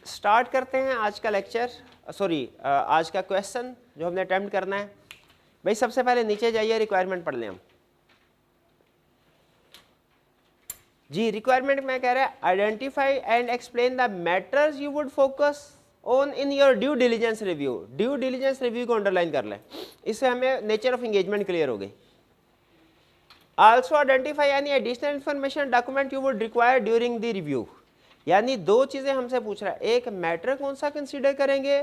Start करते हैं आज का लेक्चर, आज का क्वेश्चन जो हमने अटेम्प्ट करना है। भाई सबसे पहले नीचे जाइए, रिक्वायरमेंट पढ़ लें हम। जी रिक्वायरमेंट में कह रहा है identify and explain the matters you would focus on in your due diligence review. Due diligence review को अंडरलाइन कर लें, इससे हमें नेचर ऑफ एंगेजमेंट क्लियर हो गई। Also identify any additional information document you would require during the review. यानी दो चीजें हमसे पूछ रहा है, एक मैटर कौन सा कंसीडर करेंगे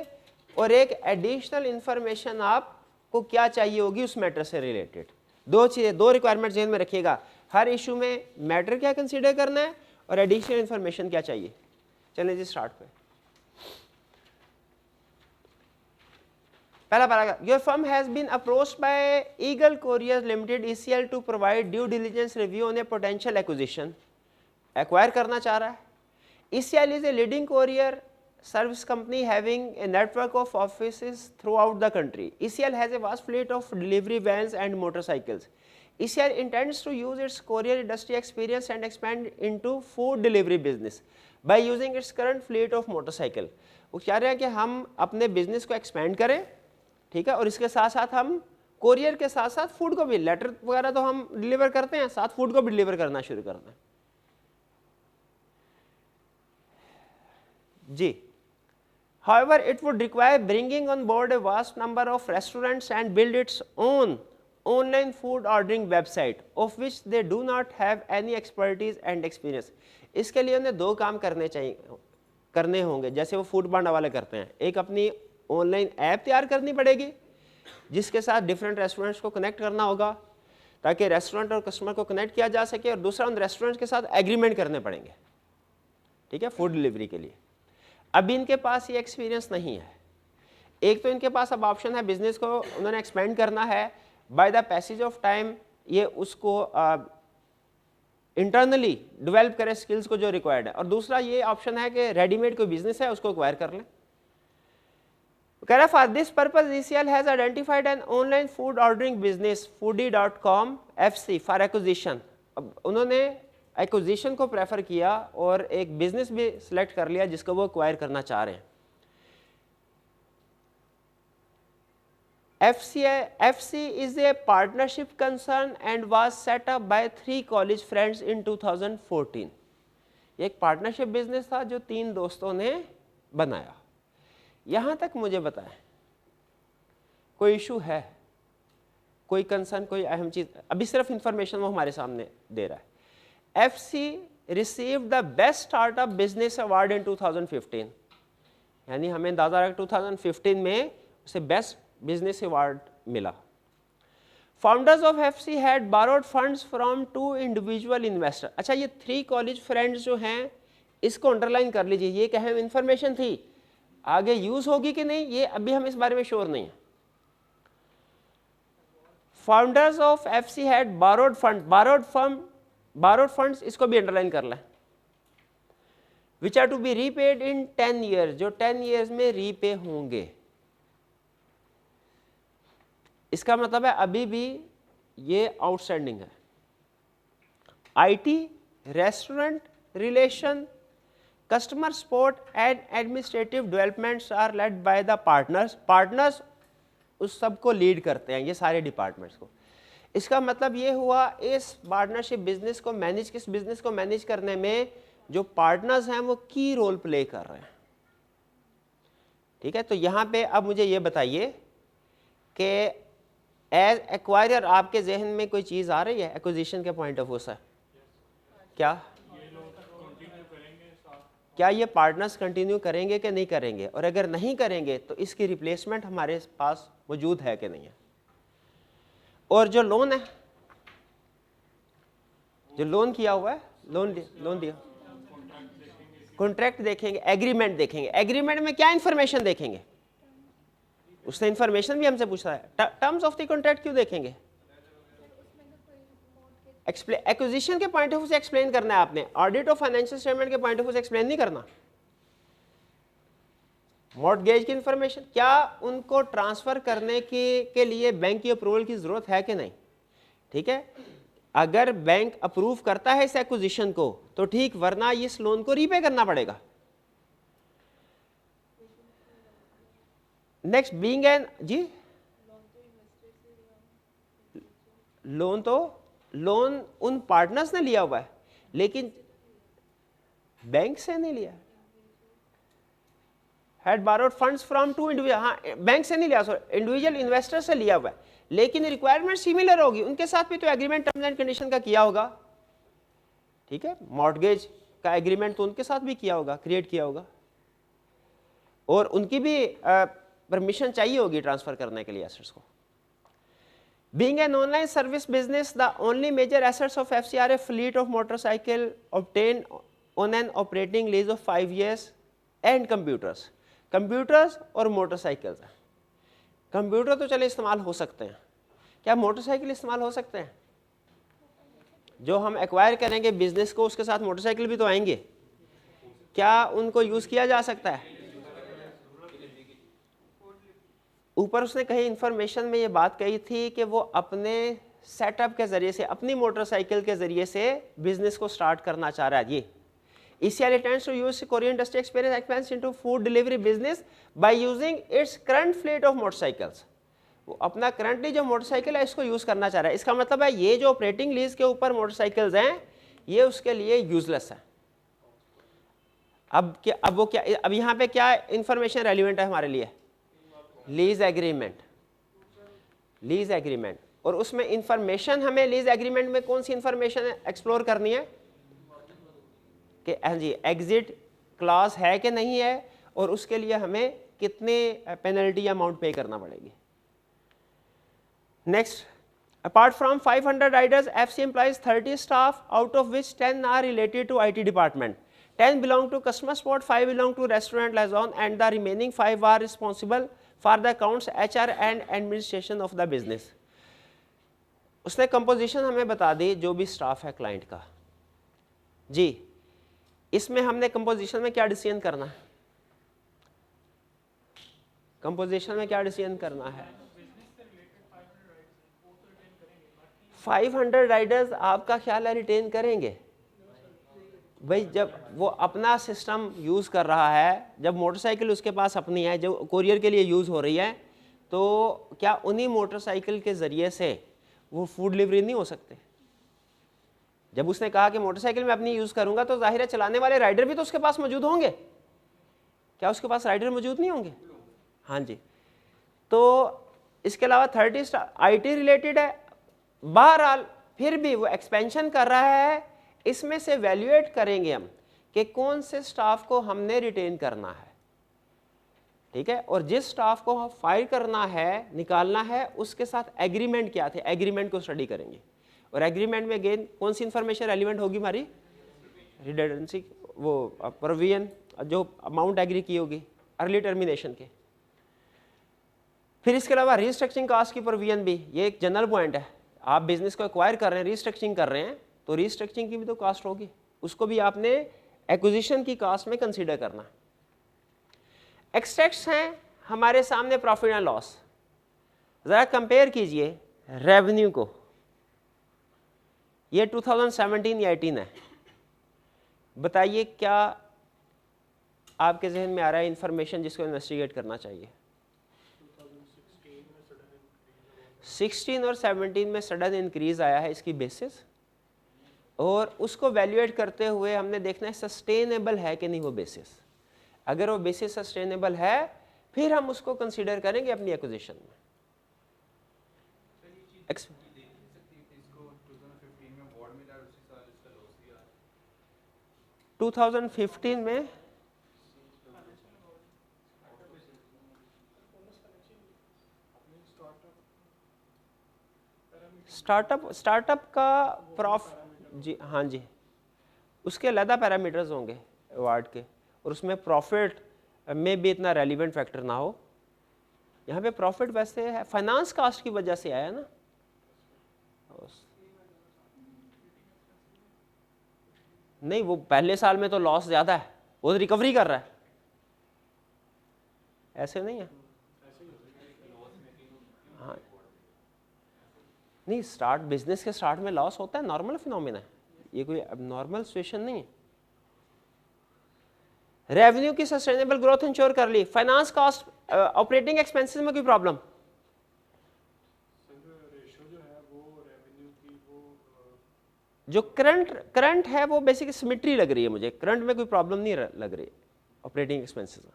और एक एडिशनल इंफॉर्मेशन आपको क्या चाहिए होगी उस मैटर से रिलेटेड। दो चीजें, दो रिक्वायरमेंट ध्यान में रखिएगा। हर इशू में मैटर क्या कंसीडर करना है और एडिशनल इंफॉर्मेशन क्या चाहिए। चलिए जी स्टार्ट पे। पहला paragraph, your firm has been approached by Eagle Courier Limited ECL to provide due diligence review on a potential acquisition. Acquire करना चाह रहा है। ECL is a leading courier service company having a network of offices throughout the country. ECL has a vast fleet of delivery vans and motorcycles. ECL intends to use its courier industry experience and expand into food delivery business by using its current fleet of motorcycle. वो कह रहे हैं कि हम अपने business को expand करें, ठीक है, और इसके साथ साथ हम कोरियर के साथ साथ फूड को भी, लेटर वगैरह तो हम डिलीवर करते हैं, साथ फूड को भी डिलीवर करना शुरू करते हैं। जी, however, it would require bringing on board a vast number of restaurants and build its own online food ordering website, of which they do not have any expertise and experience. इसके लिए उन्हें दो काम करने होंगे, जैसे वो फूड पांडा वाले करते हैं। एक अपनी ऑनलाइन ऐप तैयार करनी पड़ेगी जिसके साथ डिफरेंट रेस्टोरेंट्स को कनेक्ट करना होगा ताकि रेस्टोरेंट और कस्टमर को कनेक्ट किया जा सके, और दूसरा उन रेस्टोरेंट्स के साथ एग्रीमेंट करने पड़ेंगे, ठीक है, फूड डिलीवरी के लिए। अभी इनके पास ये एक्सपीरियंस नहीं है। एक तो इनके पास अब ऑप्शन है, बिजनेस को उन्होंने एक्सपेंड करना है, by the passage of time ये उसको इंटरनली डेवलप करे स्किल्स को जो रिक्वायर्ड है, और दूसरा ये ऑप्शन है कि रेडीमेड कोई बिजनेस है उसको एक्वायर कर लें। कह रहा है for this purpose ECL has identified an online food ordering business foodie.com FC for acquisition. अब उन्होंने एक्विजिशन को प्रेफर किया और एक बिजनेस भी सिलेक्ट कर लिया जिसको वो एक्वायर करना चाह रहे हैं। FC is a partnership concern and was set up by 3 college friends in 2014। ये एक पार्टनरशिप बिजनेस था जो 3 दोस्तों ने बनाया। यहां तक मुझे बताएं, कोई इशू है, कोई कंसर्न, कोई अहम चीज? अभी सिर्फ इंफॉर्मेशन वो हमारे सामने दे रहा है। FC received the best startup business award in 2015, यानी हमें अंदाजा रहा 2015 में उसे बेस्ट बिजनेस अवार्ड मिला। Founders of FC had borrowed funds from 2 individual investors। अच्छा, ये 3 कॉलेज फ्रेंड्स जो हैं इसको अंडरलाइन कर लीजिए, ये एक अहम इंफॉर्मेशन थी, आगे यूज होगी कि नहीं ये अभी हम इस बारे में श्योर नहीं है। Founders of FC had borrowed funds, इसको भी अंडरलाइन कर लें, which are to be repaid in 10 years, जो 10 ईयर्स में रीपे होंगे। इसका मतलब है अभी भी ये आउटस्टैंडिंग है। IT, restaurant relation, customer support and administrative developments are led by the partners उस सब को लीड करते हैं, ये सारे डिपार्टमेंट्स को। इसका मतलब ये हुआ इस पार्टनरशिप बिजनेस को मैनेज, किस बिजनेस को मैनेज करने में जो पार्टनर्स हैं वो की रोल प्ले कर रहे हैं, ठीक है। तो यहाँ पे अब मुझे ये बताइए कि एज एक्वायरर आपके जहन में कोई चीज़ आ रही है एक्विजिशन के पॉइंट ऑफ व्यू से? क्या ये पार्टनर्स कंटिन्यू करेंगे कि नहीं करेंगे, और अगर नहीं करेंगे तो इसकी रिप्लेसमेंट हमारे पास मौजूद है कि नहीं है। और जो लोन है, जो लोन किया हुआ है, लोन दिया, कॉन्ट्रैक्ट देखेंगे, एग्रीमेंट देखेंगे। एग्रीमेंट में क्या इंफॉर्मेशन देखेंगे? उसने इंफॉर्मेशन भी हमसे पूछा है। टर्म्स ऑफ द कॉन्ट्रैक्ट क्यों देखेंगे? एक्विजिशन के पॉइंट ऑफ व्यू से एक्सप्लेन करना है आपने, ऑडिट ऑफ फाइनेंशियल स्टेटमेंट के पॉइंट ऑफ व्यू से एक्सप्लेन नहीं करना। मॉर्टगेज की इंफॉर्मेशन, क्या उनको ट्रांसफर करने के लिए बैंक की अप्रूवल की जरूरत है कि नहीं, ठीक है। अगर बैंक अप्रूव करता है इस एक्विजिशन को तो ठीक, वरना इस लोन को रीपे करना पड़ेगा। नेक्स्ट बीइंग एन, जी लोन उन पार्टनर्स ने लिया हुआ है, लेकिन बैंक से नहीं लिया। Had borrowed funds from two individual, हाँ बैंक से नहीं लिया, सॉरी इंडिविजुअल इन्वेस्टर से लिया हुआ है, लेकिन रिक्वायरमेंट सिमिलर होगी, उनके साथ भी तो एग्रीमेंट टर्म्स एंड कंडीशन का किया होगा, ठीक है, मॉर्गेज का एग्रीमेंट तो उनके साथ भी किया होगा, क्रिएट किया होगा, और उनकी भी परमिशन चाहिए होगी ट्रांसफर करने के लिए एसेट्स को। Being an online service business, the only major assets of FC are a fleet of motorcycle obtained on an operating lease of 5 years and computers. Computers और motorcycles. कंप्यूटर तो चले इस्तेमाल हो सकते हैं, क्या मोटरसाइकिल इस्तेमाल हो सकते हैं? जो हम एक्वायर करेंगे बिजनेस को, उसके साथ मोटरसाइकिल भी तो आएंगे, क्या उनको यूज़ किया जा सकता है? ऊपर उसने कहीं इंफॉर्मेशन में ये बात कही थी कि वो अपने सेटअप के ज़रिए से, अपनी मोटरसाइकिल के ज़रिए से बिजनेस को स्टार्ट करना चाह रहा है। ये ECL intends to use Korean industry experience expands into food delivery business by using its current fleet of motorcycles. वो अपना करंटली जो मोटरसाइकिल है इसको यूज़ करना चाह रहा है। इसका मतलब है ये जो ऑपरेटिंग लीज के ऊपर मोटरसाइकिल्स हैं ये उसके लिए यूजलेस है। अब यहाँ पे क्या इंफॉर्मेशन रेलिवेंट है हमारे लिए? लीज एग्रीमेंट, और उसमें इंफॉर्मेशन हमें लीज एग्रीमेंट में कौन सी इंफॉर्मेशन एक्सप्लोर करनी है कि जी एग्जिट क्लॉज है कि नहीं है, और उसके लिए हमें कितने पेनल्टी अमाउंट पे करना पड़ेगी। Next, apart from 500 Riders FC employs 30 staff out of which 10 are related to IT department, 10 belong to customer support, 5 belong to restaurant liaison and the remaining 5 are responsible for the accounts, HR and administration of the business. उसने composition हमें बता दी जो भी staff है client का। जी इसमें हमने composition में क्या डिसीजन करना है? कंपोजिशन में क्या डिसीजन करना है? 500 राइडर्स आपका ख्याल है रिटेन करेंगे? भाई जब वो अपना सिस्टम यूज़ कर रहा है, जब मोटरसाइकिल उसके पास अपनी है जो कोरियर के लिए यूज़ हो रही है, तो क्या उन्हीं मोटरसाइकिल के ज़रिए से वो फूड डिलीवरी नहीं हो सकते? जब उसने कहा कि मोटरसाइकिल मैं अपनी यूज़ करूंगा तो जाहिर है चलाने वाले राइडर भी तो उसके पास मौजूद होंगे, क्या उसके पास राइडर मौजूद नहीं होंगे? हाँ जी। तो इसके अलावा 30 IT रिलेटेड है। बहरहाल फिर भी वो एक्सपेंशन कर रहा है, इसमें से वैल्यूएट करेंगे हम कि कौन से स्टाफ को हमने रिटेन करना है, ठीक है, और जिस स्टाफ को हम फायर करना है, निकालना है, उसके साथ एग्रीमेंट क्या थे, एग्रीमेंट को स्टडी करेंगे। और एग्रीमेंट में अगेन कौन सी इंफॉर्मेशन रेलिवेंट होगी हमारी? रिडंडेंसी, वो प्रोविजन जो अमाउंट एग्री की होगी अर्ली टर्मिनेशन के। फिर इसके अलावा रीस्ट्रक्चरिंग कास्ट की प्रोविजन भी, ये एक जनरल पॉइंट है। आप बिजनेस को एक्वायर कर रहे हैं, रीस्ट्रक्चरिंग कर रहे हैं, तो रीस्ट्रक्चरिंग की भी तो कास्ट होगी, उसको भी आपने एक्विजिशन की कास्ट में कंसीडर करना। एक्सट्रैक्ट्स हैं हमारे सामने प्रॉफिट एंड लॉस। ज़रा कंपेयर कीजिए रेवेन्यू को, ये 2017 या 18 है, बताइए क्या आपके जहन में आ रहा है इंफॉर्मेशन जिसको इन्वेस्टिगेट करना चाहिए? 16 और 17 में सडन इंक्रीज आया है इसकी बेसिस, और उसको वैल्यूएट करते हुए हमने देखना है सस्टेनेबल है कि नहीं वो बेसिस। अगर वो बेसिस सस्टेनेबल है फिर हम उसको कंसीडर करेंगे अपनी एक्विजिशन में। 2015 में स्टार्टअप का जी हाँ जी, उसके अलग पैरामीटर्स होंगे अवार्ड के, और उसमें प्रॉफिट में भी इतना रेलिवेंट फैक्टर ना हो। यहाँ पे प्रॉफिट वैसे है फाइनेंस कास्ट की वजह से आया ना, नहीं वो पहले साल में तो लॉस ज़्यादा है, वो तो रिकवरी कर रहा है, ऐसे नहीं है। हाँ नहीं, स्टार्ट बिजनेस के स्टार्ट में लॉस होता है, नॉर्मल फिनोमिना है, ये कोई अब नॉर्मल सिचुएशन नहीं है। रेवेन्यू की सस्टेनेबल ग्रोथ इंश्योर कर ली। फाइनेंस कॉस्ट, ऑपरेटिंग एक्सपेंसेस में कोई प्रॉब्लम? जो करंट है वो बेसिकली सिमेट्री लग रही है मुझे, करंट में कोई प्रॉब्लम नहीं लग रही ऑपरेटिंग एक्सपेंसेस में।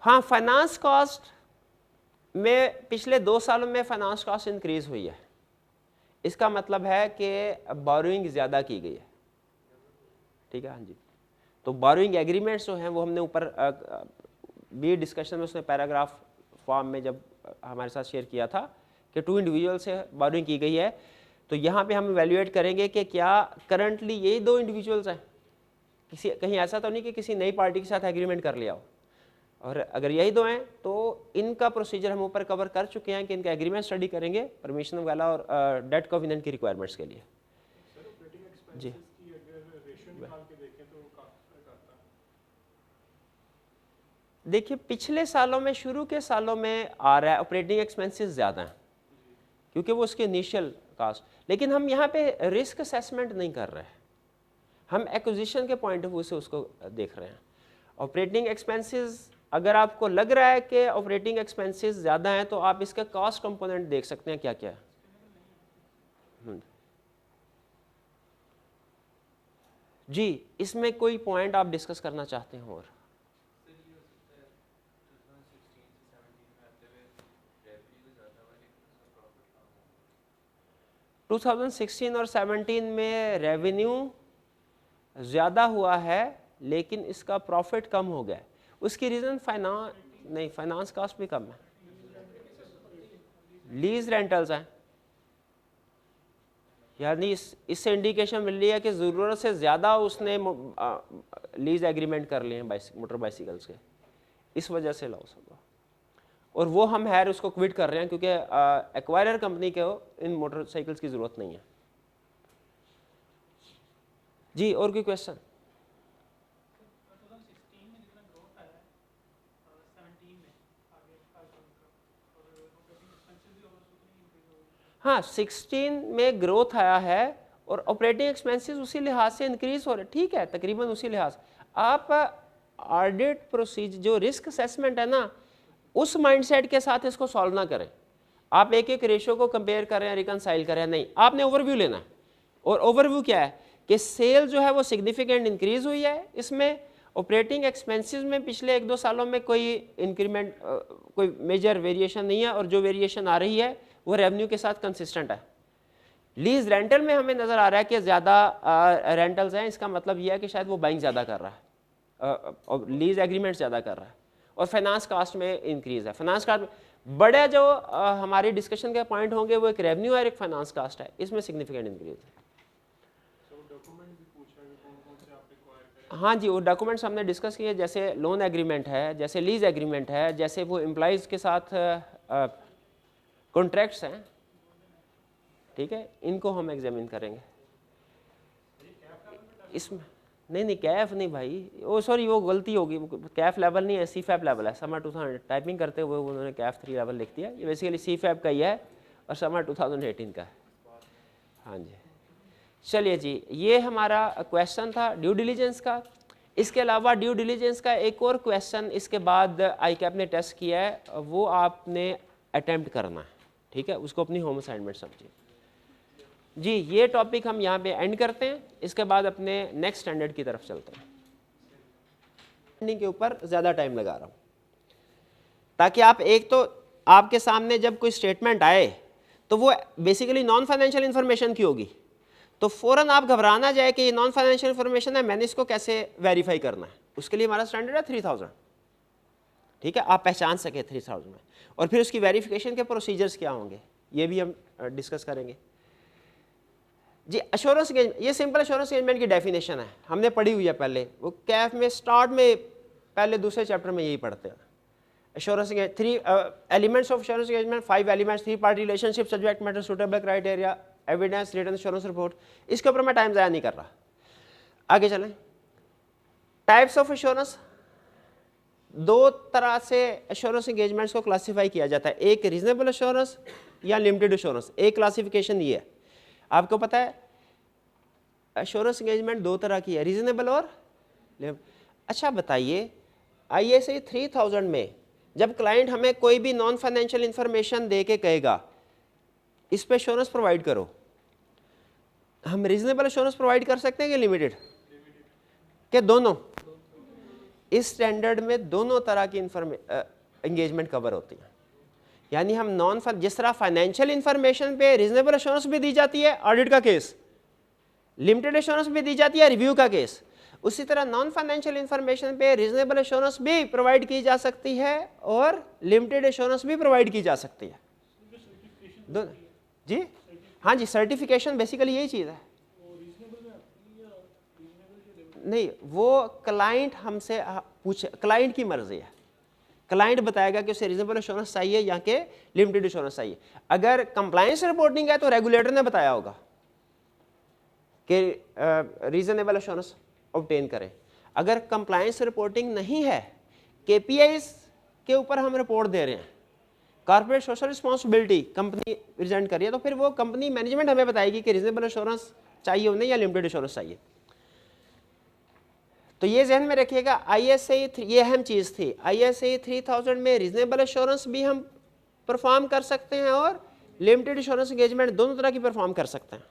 हाँ, फाइनेंस कॉस्ट में पिछले 2 सालों में फाइनेंस कॉस्ट इंक्रीज हुई है, इसका मतलब है कि बोरोइंग ज़्यादा की गई है, ठीक है। हाँ जी, तो बोरोइंग एग्रीमेंट्स जो हैं वो हमने ऊपर भी डिस्कशन में उसने पैराग्राफ फॉर्म में जब हमारे साथ शेयर किया था कि 2 इंडिविजुअल से बोरोइंग की गई है। तो यहाँ पे हम इवैल्यूएट करेंगे कि क्या करंटली यही 2 इंडिविजुअल्स हैं, किसी कहीं ऐसा तो नहीं कि किसी नई पार्टी के साथ एग्रीमेंट कर लिया हो, और अगर यही 2 हैं तो इनका प्रोसीजर हम ऊपर कवर कर चुके हैं कि इनका एग्रीमेंट स्टडी करेंगे परमिशन वाला और डेट कोवेनेंट की रिक्वायरमेंट्स के लिए। जी देखिए, पिछले सालों में, शुरू के सालों में आ रहा है ऑपरेटिंग एक्सपेंसेस ज़्यादा हैं क्योंकि वो उसके इनिशियल कास्ट, लेकिन हम यहाँ पे रिस्क असेसमेंट नहीं कर रहे हैं, हम एक्विजिशन के पॉइंट ऑफ व्यू से उसको देख रहे हैं। ऑपरेटिंग एक्सपेंसेस, अगर आपको लग रहा है कि ऑपरेटिंग एक्सपेंसेस ज़्यादा हैं तो आप इसका कॉस्ट कंपोनेंट देख सकते हैं क्या क्या है। जी, इसमें कोई पॉइंट आप डिस्कस करना चाहते हैं? और 2016 और 17 में रेवेन्यू ज़्यादा हुआ है लेकिन इसका प्रॉफिट कम हो गया। उसकी रीज़न फाइनेंस कॉस्ट भी कम है, लीज रेंटल्स हैं, यानी इससे इंडिकेशन मिल रही है कि ज़रूरत से ज़्यादा उसने लीज एग्रीमेंट कर लिए हैं मोटर बाइसिकल्स के, इस वजह से लॉस होगा। और वो हम हैर उसको क्विट कर रहे हैं क्योंकि एक्वायरर कंपनी को इन मोटरसाइकिल्स की ज़रूरत नहीं है। जी, और कोई क्वेश्चन? हाँ, 16 में ग्रोथ आया है और ऑपरेटिंग एक्सपेंसेस उसी लिहाज से इंक्रीज हो रहे, ठीक है, तकरीबन उसी लिहाज। आप ऑडिट प्रोसीजर, जो रिस्क असेसमेंट है ना, उस माइंडसेट के साथ इसको सॉल्व ना करें। आप एक एक रेशियो को कंपेयर करें, रिकनसाइल करें, नहीं, आपने ओवरव्यू लेना है। और ओवरव्यू क्या है कि सेल जो है वो सिग्निफिकेंट इंक्रीज हुई है, इसमें ऑपरेटिंग एक्सपेंसेस में पिछले 1-2 सालों में कोई इंक्रीमेंट, कोई मेजर वेरिएशन नहीं है, और जो वेरिएशन आ रही है वो रेवेन्यू के साथ कंसिस्टेंट है। लीज रेंटल में हमें नज़र आ रहा है कि ज़्यादा रेंटल्स हैं, इसका मतलब यह है कि शायद वो बाइंग ज़्यादा कर रहा है, और लीज एग्रीमेंट ज़्यादा कर रहा है। और फाइनेंस कास्ट में इंक्रीज़ है। फाइनेंस कास्ट में बड़े जो हमारी डिस्कशन के पॉइंट होंगे वो एक रेवेन्यू और एक फाइनेंस कास्ट है, इसमें सिग्निफिकेंट इंक्रीज है। हाँ जी, वो डॉक्यूमेंट्स हमने डिस्कस किए, जैसे लोन एग्रीमेंट है, जैसे लीज एग्रीमेंट है, जैसे वो एम्प्लॉइज़ के साथ कॉन्ट्रैक्ट्स हैं, ठीक है, इनको हम एग्जामिन करेंगे। इसमें नहीं कैफ नहीं भाई, ओ सॉरी, वो गलती होगी, कैफ लेवल नहीं है, सी फैप लेवल है। समर 2000 टाइपिंग करते हुए उन्होंने कैफ 3 लेवल लिख दिया, ये बेसिकली सी फैप का ही है और समर 2018 का है। हाँ जी, चलिए जी, ये हमारा क्वेश्चन था ड्यू डिलीजेंस का। इसके अलावा ड्यू डिलीजेंस का एक और क्वेश्चन इसके बाद ICAP ने टेस्ट किया है, वो आपने अटैम्प्ट करना है, ठीक है, उसको अपनी होम असाइनमेंट समझिए। जी, ये टॉपिक हम यहाँ पे एंड करते हैं, इसके बाद अपने नेक्स्ट स्टैंडर्ड की तरफ चलते हैं। एंडिंग के ऊपर ज़्यादा टाइम लगा रहा हूँ ताकि आप, एक तो आपके सामने जब कोई स्टेटमेंट आए तो वो बेसिकली नॉन फाइनेंशियल इन्फॉर्मेशन की होगी, तो फ़ौरन आप घबराना जाए कि ये नॉन फाइनेंशियल इन्फॉर्मेशन है, मैंने इसको कैसे वेरीफाई करना है। उसके लिए हमारा स्टैंडर्ड है 3000, ठीक है, आप पहचान सके 3000 में, और फिर उसकी वेरिफिकेशन के प्रोसीजर्स क्या होंगे ये भी हम डिस्कस करेंगे। जी, एश्योरेंस एंगेजमेंट, ये सिंपल एश्योरेंस एंगेजमेंट की डेफिनेशन है, हमने पढ़ी हुई है पहले, वो कैफ में स्टार्ट में पहले दूसरे चैप्टर में यही पढ़ते हैं। Assurance 3 elements of assurance engagement, 5 elements, 3 party relationship, subject matter, suitable criteria, evidence, written assurance report. इसके ऊपर मैं टाइम ज़ाया नहीं कर रहा, आगे चलें। टाइप्स ऑफ एश्योरेंस, 2 तरह से एश्योरेंस एंगेजमेंट्स को क्लासीफाई किया जाता है, एक रीजनेबल एश्योरेंस या लिमिटेड एश्योरेंस। एक क्लासिफिकेशन ये है, आपको पता है एश्योरेंस एंगेजमेंट 2 तरह की है, रीजनेबल और अच्छा बताइए, ISA 3000 में जब क्लाइंट हमें कोई भी नॉन फाइनेंशियल इंफॉर्मेशन दे के कहेगा इस पे एश्योरेंस प्रोवाइड करो, हम रीजनेबल एश्योरेंस प्रोवाइड कर सकते हैं कि लिमिटेड? कि दोनों? इस स्टैंडर्ड में दोनों तरह की एंगेजमेंट कवर होती है। यानी हम जिस तरह फाइनेंशियल इंफॉर्मेशन पे रीजनेबल एश्योरेंस भी दी जाती है, ऑडिट का केस, लिमिटेड एश्योरेंस भी दी जाती है, रिव्यू का केस, उसी तरह नॉन फाइनेंशियल इंफॉर्मेशन पे रीजनेबल एश्योरेंस भी प्रोवाइड की जा सकती है और लिमिटेड एश्योरेंस भी प्रोवाइड की जा सकती है। दोनों जी, हाँ जी, सर्टिफिकेशन बेसिकली यही चीज़ है। नहीं, वो क्लाइंट हमसे पूछे, क्लाइंट की मर्जी है, क्लाइंट बताएगा कि उसे रीजनेबल एश्योरेंस चाहिए या कि लिमिटेड एश्योरेंस चाहिए। अगर कंप्लायंस रिपोर्टिंग है तो रेगुलेटर ने बताया होगा कि रीजनेबल एश्योरेंस ऑब्टेन करें। अगर कंप्लायंस रिपोर्टिंग नहीं है, KPIs के ऊपर हम रिपोर्ट दे रहे हैं, corporate social responsibility company present करिए, तो फिर वो कंपनी मैनेजमेंट हमें बताएगी कि रीजनेबल एश्योरेंस चाहिए उन्हें या लिमिटेड एश्योरेंस चाहिए। तो ये जहन में रखिएगा, ISA ये अहम चीज़ थी, ISA 3000 में रीजनेबल एश्योरेंस भी हम परफॉर्म कर सकते हैं और लिमिटेड एश्योरेंस एंगेजमेंट दोनों तरह की परफॉर्म कर सकते हैं।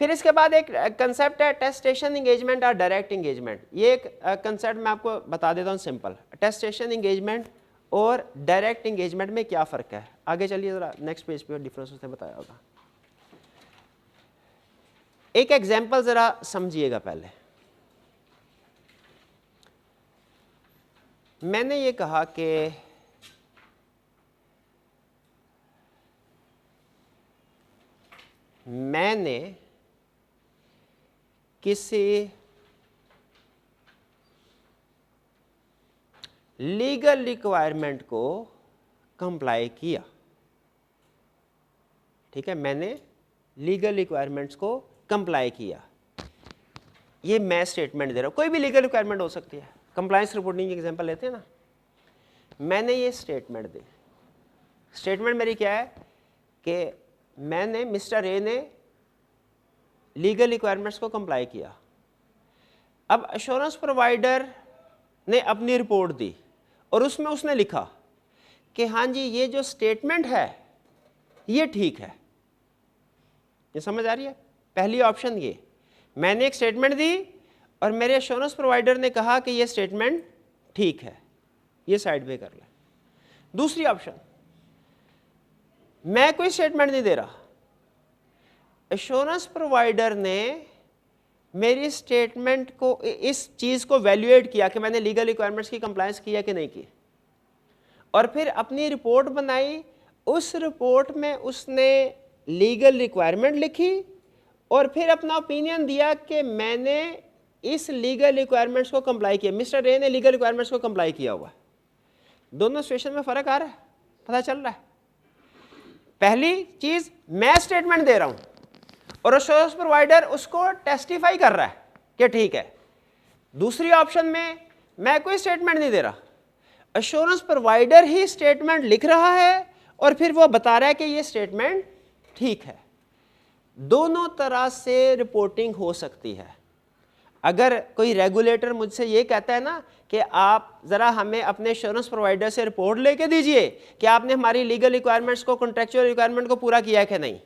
फिर इसके बाद एक कंसेप्ट है टेस्टेशन एंगेजमेंट और डायरेक्ट एंगेजमेंट। ये एक कंसेप्ट मैं आपको बता देता हूँ सिंपल, टेस्टेशन एंगेजमेंट और डायरेक्ट एंगेजमेंट में क्या फ़र्क है। आगे चलिए ज़रा, नेक्स्ट पेज पे डिफरेंस उसने बताया होगा। एक एग्जाम्पल ज़रा समझिएगा। पहले मैंने ये कहा कि मैंने किसी लीगल रिक्वायरमेंट को कंप्लाई किया, ठीक है, मैंने लीगल रिक्वायरमेंट्स को कंप्लाई किया। ये मैं स्टेटमेंट दे रहा हूँ, कोई भी लीगल रिक्वायरमेंट हो सकती है, कंप्लायंस रिपोर्टिंग की एग्जांपल लेते हैं ना। मैंने ये स्टेटमेंट दी, स्टेटमेंट मेरी क्या है कि मैंने, मिस्टर ए ने लीगल रिक्वायरमेंट्स को कंप्लाई किया। अब एश्योरेंस प्रोवाइडर ने अपनी रिपोर्ट दी और उसमें उसने लिखा कि हाँ जी, ये जो स्टेटमेंट है ये ठीक है। ये समझ आ रही है? पहली ऑप्शन ये, मैंने एक स्टेटमेंट दी और मेरे एश्योरेंस प्रोवाइडर ने कहा कि ये स्टेटमेंट ठीक है, ये साइड पे कर ले। दूसरी ऑप्शन, मैं कोई स्टेटमेंट नहीं दे रहा, एश्योरेंस प्रोवाइडर ने मेरी स्टेटमेंट को, इस चीज़ को वैल्यूएट किया कि मैंने लीगल रिक्वायरमेंट्स की कंप्लायंस किया कि नहीं की, और फिर अपनी रिपोर्ट बनाई। उस रिपोर्ट में उसने लीगल रिक्वायरमेंट लिखी और फिर अपना ओपिनियन दिया कि मैंने इस लीगल रिक्वायरमेंट्स को कंप्लाई किया, मिस्टर ए ने लीगल रिक्वायरमेंट्स को कंप्लाई किया हुआ है। दोनों सिचुएशन में फ़र्क आ रहा है, पता चल रहा है? पहली चीज़, मैं स्टेटमेंट दे रहा हूँ और एश्योरेंस प्रोवाइडर उसको टेस्टिफाई कर रहा है कि ठीक है। दूसरी ऑप्शन में मैं कोई स्टेटमेंट नहीं दे रहा, एश्योरेंस प्रोवाइडर ही स्टेटमेंट लिख रहा है और फिर वो बता रहा है कि ये स्टेटमेंट ठीक है। दोनों तरह से रिपोर्टिंग हो सकती है। अगर कोई रेगुलेटर मुझसे ये कहता है ना कि आप ज़रा हमें अपने एश्योरेंस प्रोवाइडर से रिपोर्ट लेके दीजिए कि आपने हमारी लीगल रिक्वायरमेंट्स को, कॉन्ट्रेक्चुअल रिक्वायरमेंट को पूरा किया है कि नहीं,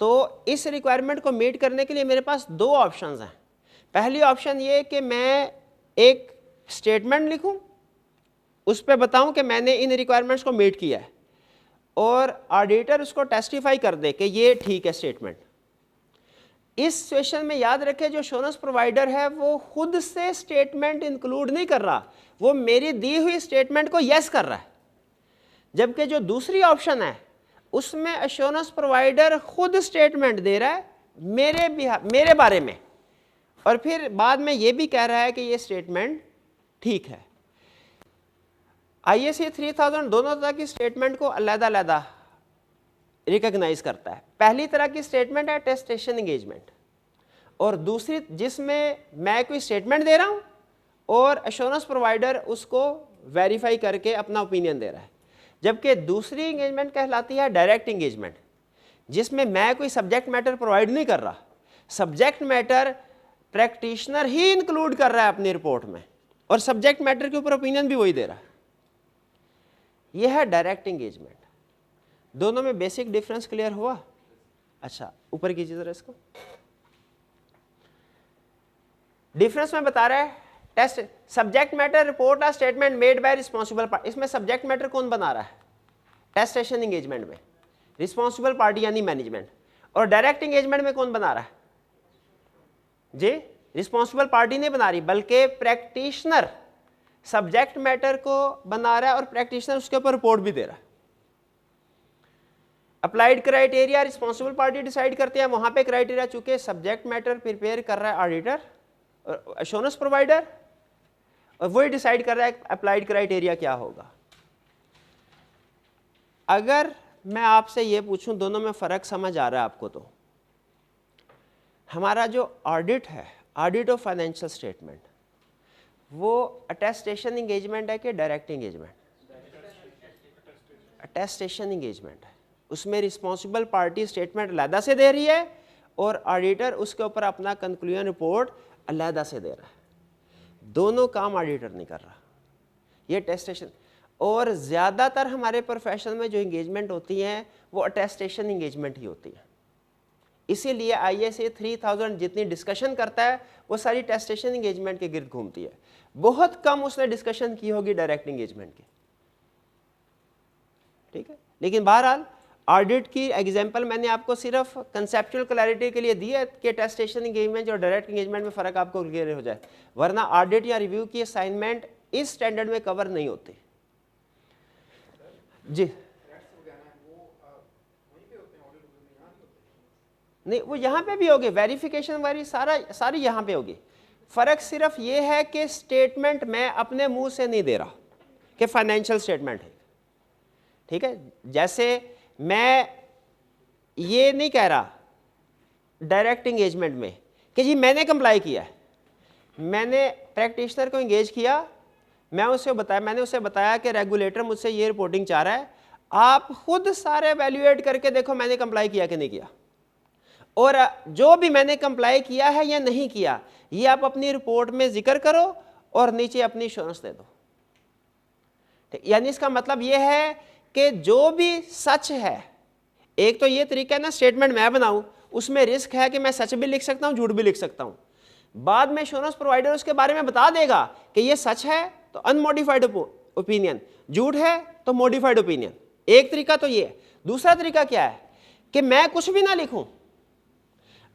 तो इस रिक्वायरमेंट को मीट करने के लिए मेरे पास दो ऑप्शंस हैं। पहली ऑप्शन ये कि मैं एक स्टेटमेंट लिखूं, उस पर बताऊं कि मैंने इन रिक्वायरमेंट्स को मीट किया है और ऑडिटर उसको टेस्टिफाई कर दे कि ये ठीक है स्टेटमेंट। इस सिचुएशन में याद रखें, जो एश्योरेंस प्रोवाइडर है वो खुद से स्टेटमेंट इंक्लूड नहीं कर रहा, वो मेरी दी हुई स्टेटमेंट को यस कर रहा है। जबकि जो दूसरी ऑप्शन है उसमें एश्योरेंस प्रोवाइडर खुद स्टेटमेंट दे रहा है मेरे बारे में और फिर बाद में ये भी कह रहा है कि ये स्टेटमेंट ठीक है। ISA 3000 दोनों तरह की स्टेटमेंट को अलग-अलग रिकॉग्नाइज करता है। पहली तरह की स्टेटमेंट है टेस्टेशन एंगेजमेंट, और दूसरी जिसमें मैं कोई स्टेटमेंट दे रहा हूं और एश्योरेंस प्रोवाइडर उसको वेरीफाई करके अपना ओपिनियन दे रहा है। जबकि दूसरी एंगेजमेंट कहलाती है डायरेक्ट एंगेजमेंट, जिसमें मैं कोई सब्जेक्ट मैटर प्रोवाइड नहीं कर रहा, सब्जेक्ट मैटर प्रैक्टिशनर ही इंक्लूड कर रहा है अपनी रिपोर्ट में और सब्जेक्ट मैटर के ऊपर ओपिनियन भी वही दे रहा है। यह है डायरेक्ट एंगेजमेंट। दोनों में बेसिक डिफरेंस क्लियर हुआ? अच्छा, ऊपर कीजिए जरा इसको। डिफरेंस में बता रहा है test subject matter report a statement made by responsible party. इसमें सब्जेक्ट मैटर कौन बना रहा है? टेस्टेशन एंगेजमेंट में रिस्पॉन्सिबल पार्टी यानी मैनेजमेंट। और डायरेक्ट एंगेजमेंट में कौन बना रहा है जी? रिस्पॉन्सिबल पार्टी नहीं बना रही, बल्कि प्रैक्टिशनर सब्जेक्ट मैटर को बना रहा है और प्रैक्टिशनर उसके ऊपर रिपोर्ट भी दे रहा है। Applied criteria responsible party decide करते हैं, वहां पे क्राइटेरिया चूंकि सब्जेक्ट मैटर प्रिपेयर कर रहा है ऑडिटर और एश्योरेंस प्रोवाइडर, और वही डिसाइड कर रहा है अप्लाइड क्राइटेरिया क्या होगा। अगर मैं आपसे ये पूछूं दोनों में फर्क समझ आ रहा है आपको, तो हमारा जो ऑडिट है, ऑडिट ऑफ फाइनेंशियल स्टेटमेंट, वो अटेस्टेशन एंगेजमेंट है कि डायरेक्ट एंगेजमेंट? अटेस्टेशन एंगेजमेंट है। उसमें रिस्पॉन्सिबल पार्टी स्टेटमेंट अलहदा से दे रही है और ऑडिटर उसके ऊपर अपना कंक्लूजन रिपोर्ट अलहदा से दे रहा है। दोनों काम ऑडिटर नहीं कर रहा, ये अटेस्टेशन। और ज़्यादातर हमारे प्रोफेशन में जो इंगेजमेंट होती हैं वो अटेस्टेशन इंगेजमेंट ही होती है। इसीलिए ISA 3000 जितनी डिस्कशन करता है वो सारी अटेस्टेशन इंगेजमेंट के गिर्द घूमती है। बहुत कम उसने डिस्कशन की होगी डायरेक्ट इंगेजमेंट की, ठीक है। लेकिन बहरहाल ऑडिट की एग्जांपल मैंने आपको सिर्फ कंसेप्चुअल क्लैरिटी के लिए दी है कि अटेस्टेशन इंगेजमेंट और डायरेक्ट इंगेजमेंट में फ़र्क आपको क्लियर हो जाए, वरना ऑडिट या रिव्यू की असाइनमेंट इस स्टैंडर्ड में कवर नहीं होती जी। नहीं, वो यहाँ पे भी होगी, वेरिफिकेशन वाली सारी यहाँ पे होगी। फ़र्क सिर्फ ये है कि स्टेटमेंट मैं अपने मुंह से नहीं दे रहा कि फाइनेंशियल स्टेटमेंट है, ठीक है। जैसे मैं ये नहीं कह रहा डायरेक्ट इंगेजमेंट में कि जी मैंने कंप्लाई किया है, मैंने प्रैक्टिशनर को इंगेज किया, मैंने उसे बताया कि रेगुलेटर मुझसे ये रिपोर्टिंग चाह रहा है, आप खुद सारे एवेल्युएट करके देखो मैंने कंप्लाई किया कि नहीं किया, और जो भी मैंने कंप्लाई किया है या नहीं किया ये आप अपनी रिपोर्ट में जिक्र करो और नीचे अपनी एश्योरेंस दे दो। यानी इसका मतलब ये है कि जो भी सच है, एक तो ये तरीका है ना स्टेटमेंट मैं बनाऊं, उसमें रिस्क है कि मैं सच भी लिख सकता हूं, झूठ भी लिख सकता हूं। बाद में एश्योरेंस प्रोवाइडर उसके बारे में बता देगा कि ये सच है तो अनमोडिफाइड ओपिनियन, झूठ है तो मॉडिफाइड ओपिनियन। एक तरीका तो ये है। दूसरा तरीका क्या है कि मैं कुछ भी ना लिखूं,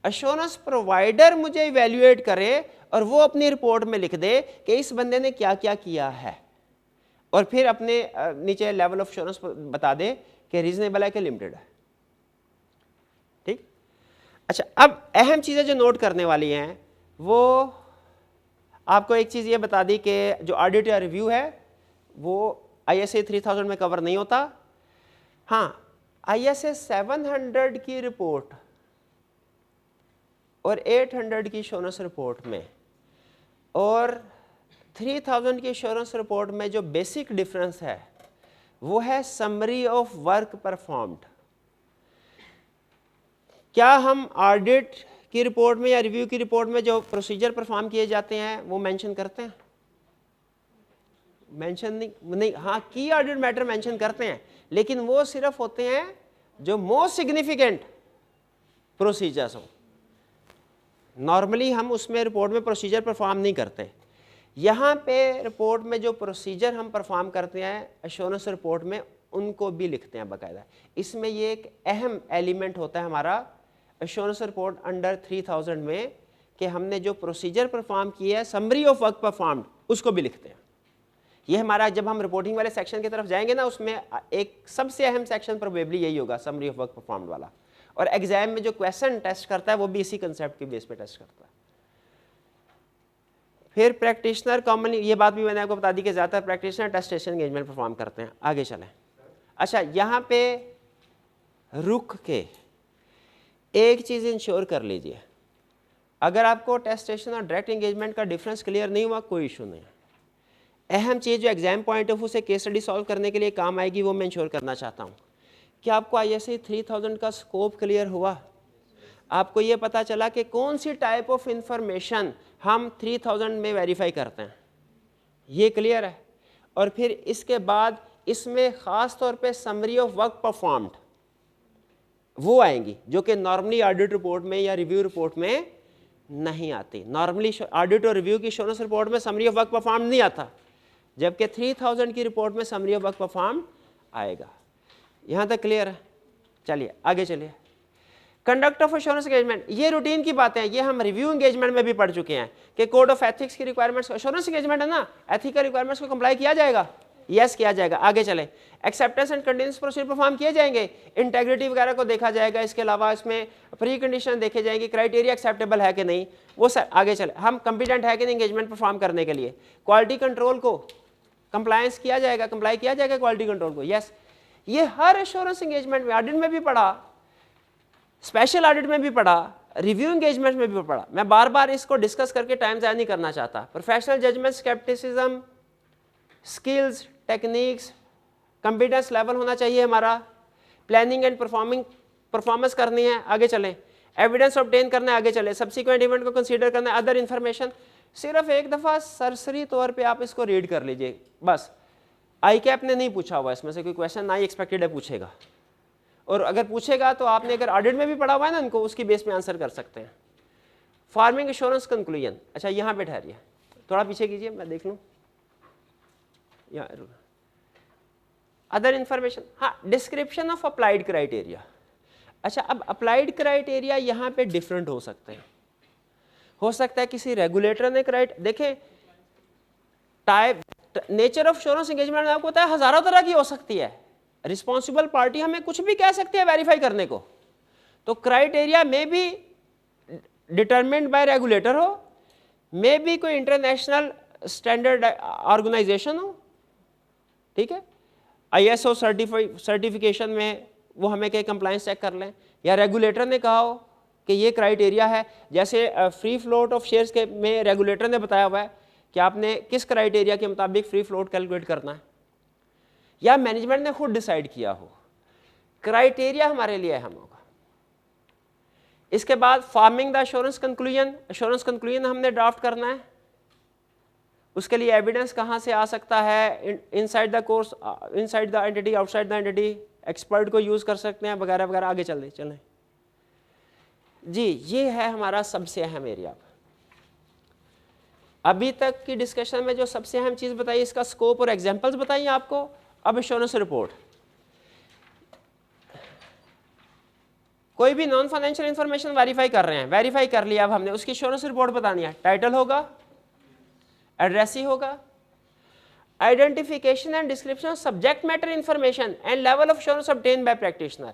एश्योरेंस प्रोवाइडर मुझे इवैल्यूएट करे और वो अपनी रिपोर्ट में लिख दे कि इस बंदे ने क्या क्या किया है, और फिर अपने नीचे लेवल ऑफ एश्योरेंस बता दे कि रीजनेबल है कि लिमिटेड है, ठीक। अच्छा, अब अहम चीज़ें जो नोट करने वाली हैं वो आपको एक चीज़ ये बता दी कि जो ऑडिट या रिव्यू है वो ISA 3000 में कवर नहीं होता। हाँ, ISA 700 की रिपोर्ट और 800 की एश्योरेंस रिपोर्ट में और 3000 की एश्योरेंस रिपोर्ट में जो बेसिक डिफरेंस है वो है समरी ऑफ वर्क परफॉर्म्ड। क्या हम ऑडिट की रिपोर्ट में या रिव्यू की रिपोर्ट में जो प्रोसीजर परफॉर्म किए जाते हैं वो मेंशन करते हैं? मेंशन नहीं, हाँ की ऑडिट मैटर मेंशन करते हैं, लेकिन वो सिर्फ होते हैं जो मोस्ट सिग्निफिकेंट प्रोसीजर्स हो। नॉर्मली हम उसमें रिपोर्ट में प्रोसीजर परफॉर्म नहीं करते। यहाँ पे रिपोर्ट में जो प्रोसीजर हम परफॉर्म करते हैं एश्योरेंस रिपोर्ट में उनको भी लिखते हैं बाकायदा। इसमें ये एक अहम एलिमेंट होता है हमारा एश्योरेंस रिपोर्ट अंडर 3000 में कि हमने जो प्रोसीजर परफॉर्म किया है समरी ऑफ वर्क परफॉर्म्ड उसको भी लिखते हैं। ये हमारा जब हम रिपोर्टिंग वाले सेक्शन की तरफ जाएंगे ना, उसमें एक सबसे अहम सेक्शन प्रोबेबली यही होगा, समरी ऑफ वर्क परफॉर्म्ड वाला। और एग्जाम में जो क्वेश्चन टेस्ट करता है वो भी इसी कंसेप्ट के बेस पे टेस्ट करता है। फिर प्रैक्टिशनर कॉमनली, ये बात भी मैंने आपको बता दी कि ज़्यादातर प्रैक्टिशनर अटेस्टेशन एंगेजमेंट परफॉर्म करते हैं। आगे चलें। अच्छा, यहाँ पे रुक के एक चीज़ इंश्योर कर लीजिए, अगर आपको अटेस्टेशन और डायरेक्ट एंगेजमेंट का डिफरेंस क्लियर नहीं हुआ कोई इशू नहीं है। अहम चीज़ जो एग्जाम पॉइंट ऑफ व्यू से केस स्टडी सॉल्व करने के लिए काम आएगी वो मैं इंश्योर करना चाहता हूँ कि आपको ISA 3000 का स्कोप क्लियर हुआ। आपको ये पता चला कि कौन सी टाइप ऑफ इंफॉर्मेशन हम 3000 में वेरीफाई करते हैं, ये क्लियर है। और फिर इसके बाद इसमें ख़ास तौर पे समरी ऑफ वर्क परफॉर्म्ड वो आएंगी जो कि नॉर्मली ऑडिट रिपोर्ट में या रिव्यू रिपोर्ट में नहीं आती। नॉर्मली ऑडिट और रिव्यू की एश्योरेंस रिपोर्ट में समरी ऑफ वर्क परफॉर्म्ड नहीं आता, जबकि 3000 की रिपोर्ट में समरी ऑफ वर्क परफॉर्म्ड आएगा। यहाँ तक क्लियर है? चलिए आगे चलिए। कंडक्ट ऑफ एश्योरेंस एंगेजमेंट, ये रूटीन की बातें हैं, ये हम रिव्यू एंगेजमेंट में भी पढ़ चुके हैं कि कोड ऑफ एथिक्स की रिक्वायरमेंट्स, एश्योरेंस एंगेजमेंट है ना, एथिकल रिक्वायरमेंट्स को कंप्लाई किया जाएगा, यस किया जाएगा। आगे चले, acceptance and continuous procedure perform किए जाएंगे, इंटेग्रिटी वगैरह को देखा जाएगा, इसके अलावा इसमें प्री कंडीशन देखे जाएंगे, क्राइटेरिया एक्सेप्टेबल है कि नहीं, वो सर आगे चले, हम कंपिटेंट है कि नहीं एंगेजमेंट परफॉर्म करने के लिए, क्वालिटी कंट्रोल को कंप्लायंस किया जाएगा, कंप्लाई किया जाएगा क्वालिटी कंट्रोल को, यस। ये हर एश्योरेंस एंगेजमेंट में, ऑडिट में भी पढ़ा, स्पेशल ऑडिट में भी पढ़ा, रिव्यू एंगेजमेंट में भी पढ़ा। मैं बार बार इसको डिस्कस करके टाइम ज़ाया नहीं करना चाहता। Professional judgement, scepticism, skills, techniques, competence level होना चाहिए हमारा, प्लानिंग एंड परफॉर्मेंस करनी है, आगे चलें, एविडेंस ऑब्टेन करना है, आगे चले, सब्सिक्वेंट इवेंट को कंसीडर करना है, अदर इन्फॉर्मेशन। सिर्फ एक दफ़ा सरसरी तौर पे आप इसको रीड कर लीजिए बस। आई कैप ने नहीं पूछा हुआ इसमें से कोई क्वेश्चन, ना ही एक्सपेक्टेड है पूछेगा, और अगर पूछेगा तो आपने अगर ऑडिट में भी पढ़ा हुआ है ना इनको, उसकी बेस पे आंसर कर सकते हैं। फार्मिंग एश्योरेंस कंक्लूजन, अच्छा यहाँ पे ठहरिए, थोड़ा पीछे कीजिए मैं देख लूँ, अदर इंफॉर्मेशन, हाँ, डिस्क्रिप्शन ऑफ अप्लाइड क्राइटेरिया। अच्छा, अब अप्लाइड क्राइटेरिया यहाँ पे डिफरेंट हो सकते हैं, हो सकता है किसी रेगुलेटर ने देखें type, nature of assurance engagement में आपको पता है हजारों तरह की हो सकती है, रिस्पॉन्सिबल पार्टी हमें कुछ भी कह सकती है वेरीफाई करने को, तो क्राइटेरिया में भी डिटरमिन्ड बाय रेगुलेटर हो, मे भी कोई इंटरनेशनल स्टैंडर्ड ऑर्गेनाइजेशन हो, ठीक है, ISO सर्टिफिकेशन में वो हमें कहीं कंप्लायंस चेक कर लें, या रेगुलेटर ने कहा हो कि ये क्राइटेरिया है, जैसे फ्री फ्लोट ऑफ शेयर्स के में रेगुलेटर ने बताया हुआ है कि आपने किस क्राइटेरिया के मुताबिक फ्री फ्लोट कैलकुलेट करना है, या मैनेजमेंट ने खुद डिसाइड किया हो, क्राइटेरिया हमारे लिए अहम होगा। इसके बाद farming the assurance conclusion, assurance conclusion हमने ड्राफ्ट करना है, उसके लिए एविडेंस कहाँ से आ सकता है, inside the course, inside the entity, outside the entity, expert को यूज कर सकते हैं वगैरह वगैरह, आगे चलें जी। ये है हमारा सबसे अहम एरिया। अभी तक की डिस्कशन में जो सबसे अहम चीज बताई, इसका स्कोप और एग्जांपल्स बताइए आपको। अब एश्योरेंस रिपोर्ट, कोई भी नॉन फाइनेंशियल इंफॉर्मेशन वेरीफाई कर रहे हैं, वेरीफाई कर लिया, अब हमने उसकी एश्योरेंस रिपोर्ट बतानी है, टाइटल होगा, एड्रेस ही होगा, identification and description of subject matter information and level of assurance obtained by practitioner.